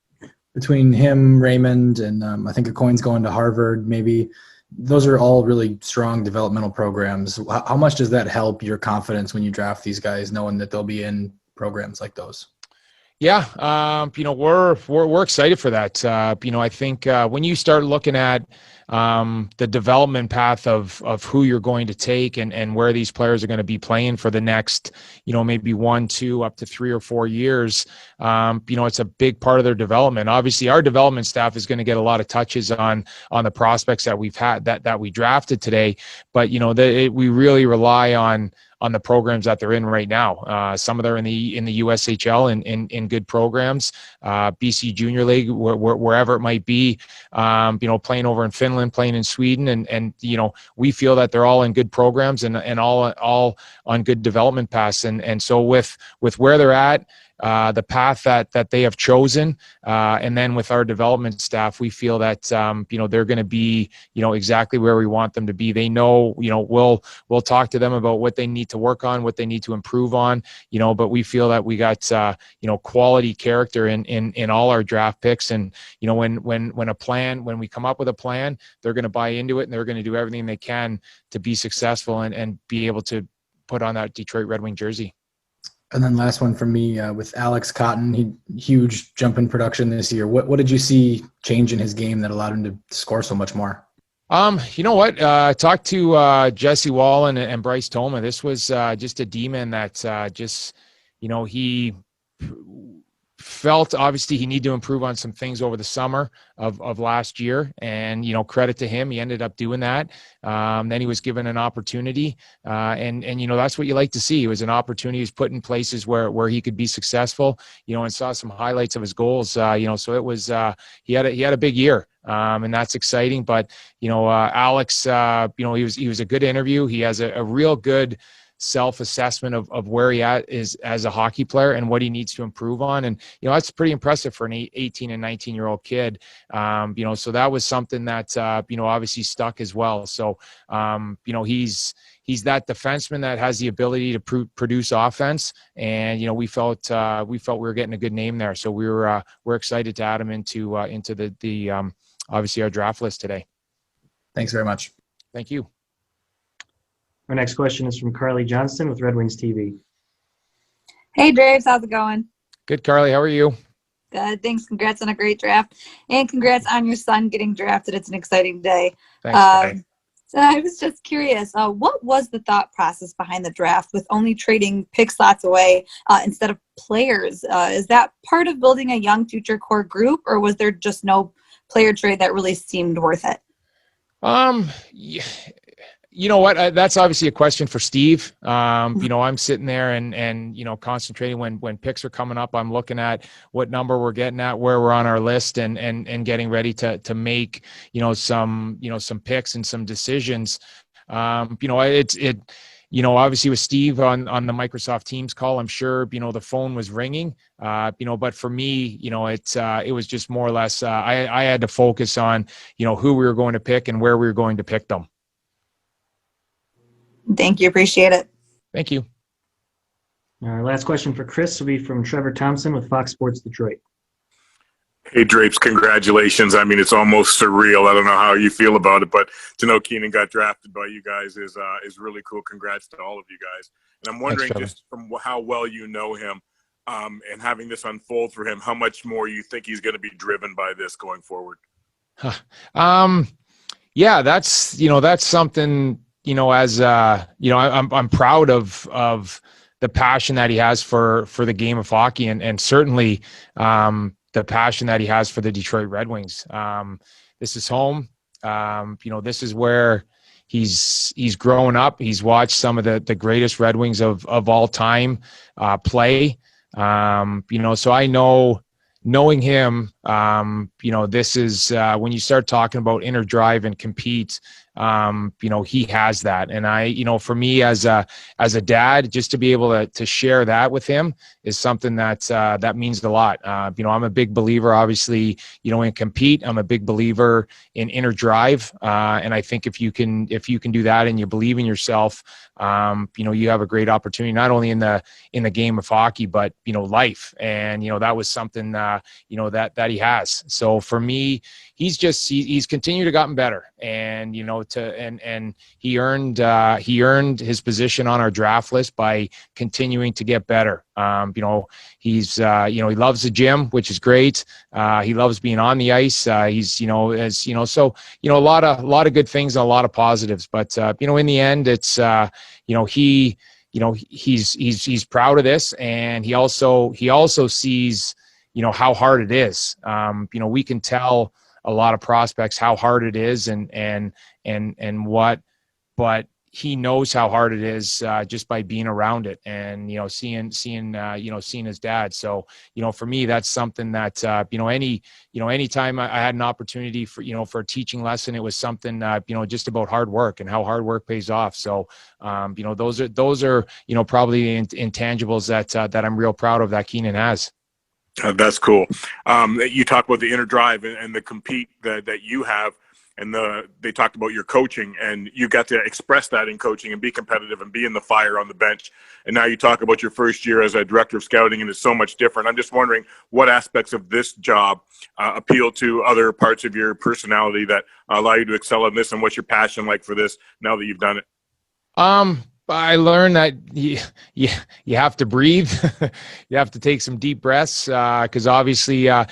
Speaker 13: Between him, Raymond, and I think a coin's going to Harvard, maybe, those are all really strong developmental programs. How much does that help your confidence when you draft these guys, knowing that they'll be in programs like those?
Speaker 16: Yeah, we're excited for that. I think when you start looking at the development path of who you're going to take and where these players are going to be playing for the next, maybe 1, 2, up to 3 or 4 years, it's a big part of their development. Obviously, our development staff is going to get a lot of touches on the prospects that we've had that we drafted today, but we really rely on the programs that they're in right now. Some of them are in the USHL in good programs, BC Junior League, wherever it might be, playing over in Finland, playing in Sweden, and we feel that they're all in good programs and all on good development paths. And so with where they're at, the path that they have chosen, and then with our development staff, we feel that they're going to be exactly where we want them to be. They know we'll talk to them about what they need to work on, what they need to improve on, but we feel that we got quality character in all our draft picks. And when we come up with a plan, they're going to buy into it, and they're going to do everything they can to be successful and be able to put on that Detroit Red Wing jersey.
Speaker 13: And then last one from me, with Alex Cotton, huge jump in production this year. What did you see change in his game that allowed him to score so much more?
Speaker 16: You know what? I talked to Jesse Wallen and Bryce Toma. This was just a D-man that he felt obviously he needed to improve on some things over the summer of last year, and credit to him, he ended up doing that. Then he was given an opportunity, and that's what you like to see. It was an opportunity. He was put in places where he could be successful, and saw some highlights of his goals. So it was he had a big year, and that's exciting. But Alex, he was a good interview. He has a real good self-assessment of where he is as a hockey player and what he needs to improve on. And, that's pretty impressive for an 18 and 19-year-old kid. So that was something that, obviously stuck as well. So, he's that defenseman that has the ability to produce offense. And, we felt we were getting a good name there. So we're excited to add him into the obviously our draft list today.
Speaker 13: Thanks very much.
Speaker 16: Thank you.
Speaker 10: Our next question is from Carly Johnston with Red Wings TV.
Speaker 3: Hey, Draves, how's it going?
Speaker 16: Good, Carly. How are you?
Speaker 3: Good, thanks. Congrats on a great draft, and congrats on your son getting drafted. It's an exciting day.
Speaker 16: Thanks,
Speaker 3: so I was just curious, what was the thought process behind the draft with only trading pick slots away instead of players? Is that part of building a young future core group, or was there just no player trade that really seemed worth it?
Speaker 16: You know what? That's obviously a question for Steve. I'm sitting there and concentrating when picks are coming up. I'm looking at what number we're getting at, where we're on our list, and getting ready to make some picks and some decisions. Obviously with Steve on the Microsoft Teams call, I'm sure the phone was ringing. But for me, it was just more or less I had to focus on who we were going to pick and where we were going to pick them.
Speaker 3: Thank you. Appreciate it.
Speaker 16: Thank you.
Speaker 10: Our last question for Chris will be from Trevor Thompson with Fox Sports Detroit.
Speaker 22: Hey, Drapes, congratulations. I mean, it's almost surreal. I don't know how you feel about it, but to know Keenan got drafted by you guys is really cool. Congrats to all of you guys. And I'm wondering, just from how well you know him and having this unfold for him, how much more you think he's going to be driven by this going forward?
Speaker 16: Yeah, that's something, I'm proud of the passion that he has for the game of hockey and certainly the passion that he has for the Detroit Red Wings. This is home. This is where he's grown up. He's watched some of the greatest Red Wings of all time play. So I know, knowing him, this is when you start talking about inner drive and compete, he has that. And for me as a dad, just to be able to share that with him is something that means a lot. I'm a big believer, obviously, in compete. I'm a big believer in inner drive. And I think if you can do that and you believe in yourself, you have a great opportunity, not only in the game of hockey, but, life. And, that was something, that he has. So for me, he's continued to gotten better, and he earned his position on our draft list by continuing to get better. He loves the gym, which is great. He loves being on the ice. So a lot of good things and a lot of positives, but in the end, it's he's proud of this, and he also sees how hard it is. We can tell a lot of prospects how hard it is but he knows how hard it is just by being around it and seeing his dad. So for me, that's something that anytime I had an opportunity for a teaching lesson, it was something just about hard work and how hard work pays off. So those are probably intangibles that I'm real proud of that Keenan has.
Speaker 22: That's cool. You talk about the inner drive and the compete that you have, and they talked about your coaching, and you got to express that in coaching and be competitive and be in the fire on the bench. And now you talk about your first year as a director of scouting, and it's so much different. I'm just wondering what aspects of this job appeal to other parts of your personality that allow you to excel in this, and what's your passion like for this now that you've done it?
Speaker 16: I learned that you have to breathe. You have to take some deep breaths because obviously, the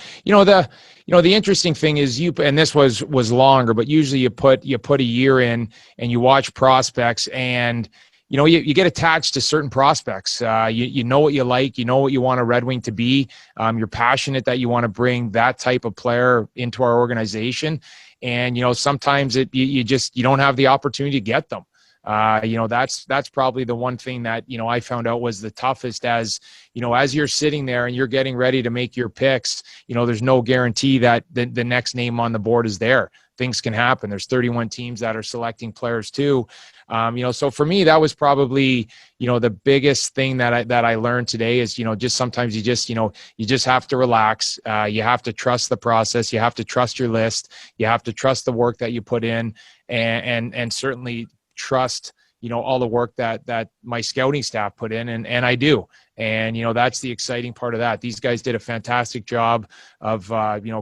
Speaker 16: interesting thing is and this was longer, but usually you put a year in and you watch prospects, and you get attached to certain prospects. You know what you like, you know what you want a Red Wing to be. You're passionate that you want to bring that type of player into our organization, and sometimes you don't have the opportunity to get them. That's probably the one thing that, I found out was the toughest as you're sitting there and you're getting ready to make your picks, there's no guarantee that the next name on the board is there. Things can happen. There's 31 teams that are selecting players too. So for me, that was probably, the biggest thing that I learned today is, just sometimes you just have to relax. You have to trust the process. You have to trust your list. You have to trust the work that you put in, and certainly trust, all the work that my scouting staff put in, and I do. And, that's the exciting part of that. These guys did a fantastic job of,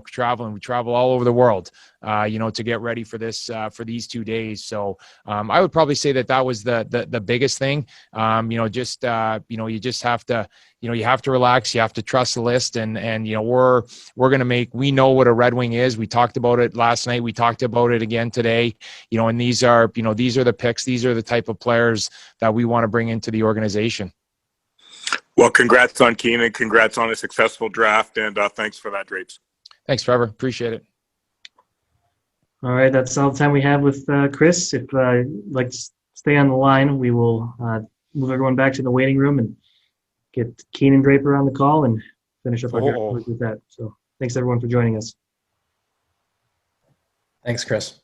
Speaker 16: traveling. We travel all over the world, to get ready for this, for these 2 days. So I would probably say that was the biggest thing. You just have to, you have to relax. You have to trust the list. And we're going to we know what a Red Wing is. We talked about it last night. We talked about it again today, and these are the picks. These are the type of players that we want to bring into the organization.
Speaker 22: Well, congrats on Keenan. Congrats on a successful draft, and thanks for that, Drapes.
Speaker 16: Thanks, Trevor. Appreciate it.
Speaker 10: All right, that's all the time we have with Chris. If you'd like to stay on the line, we will move everyone back to the waiting room and get Keenan Draper on the call and finish up our draft with that. So thanks, everyone, for joining us.
Speaker 13: Thanks, Chris.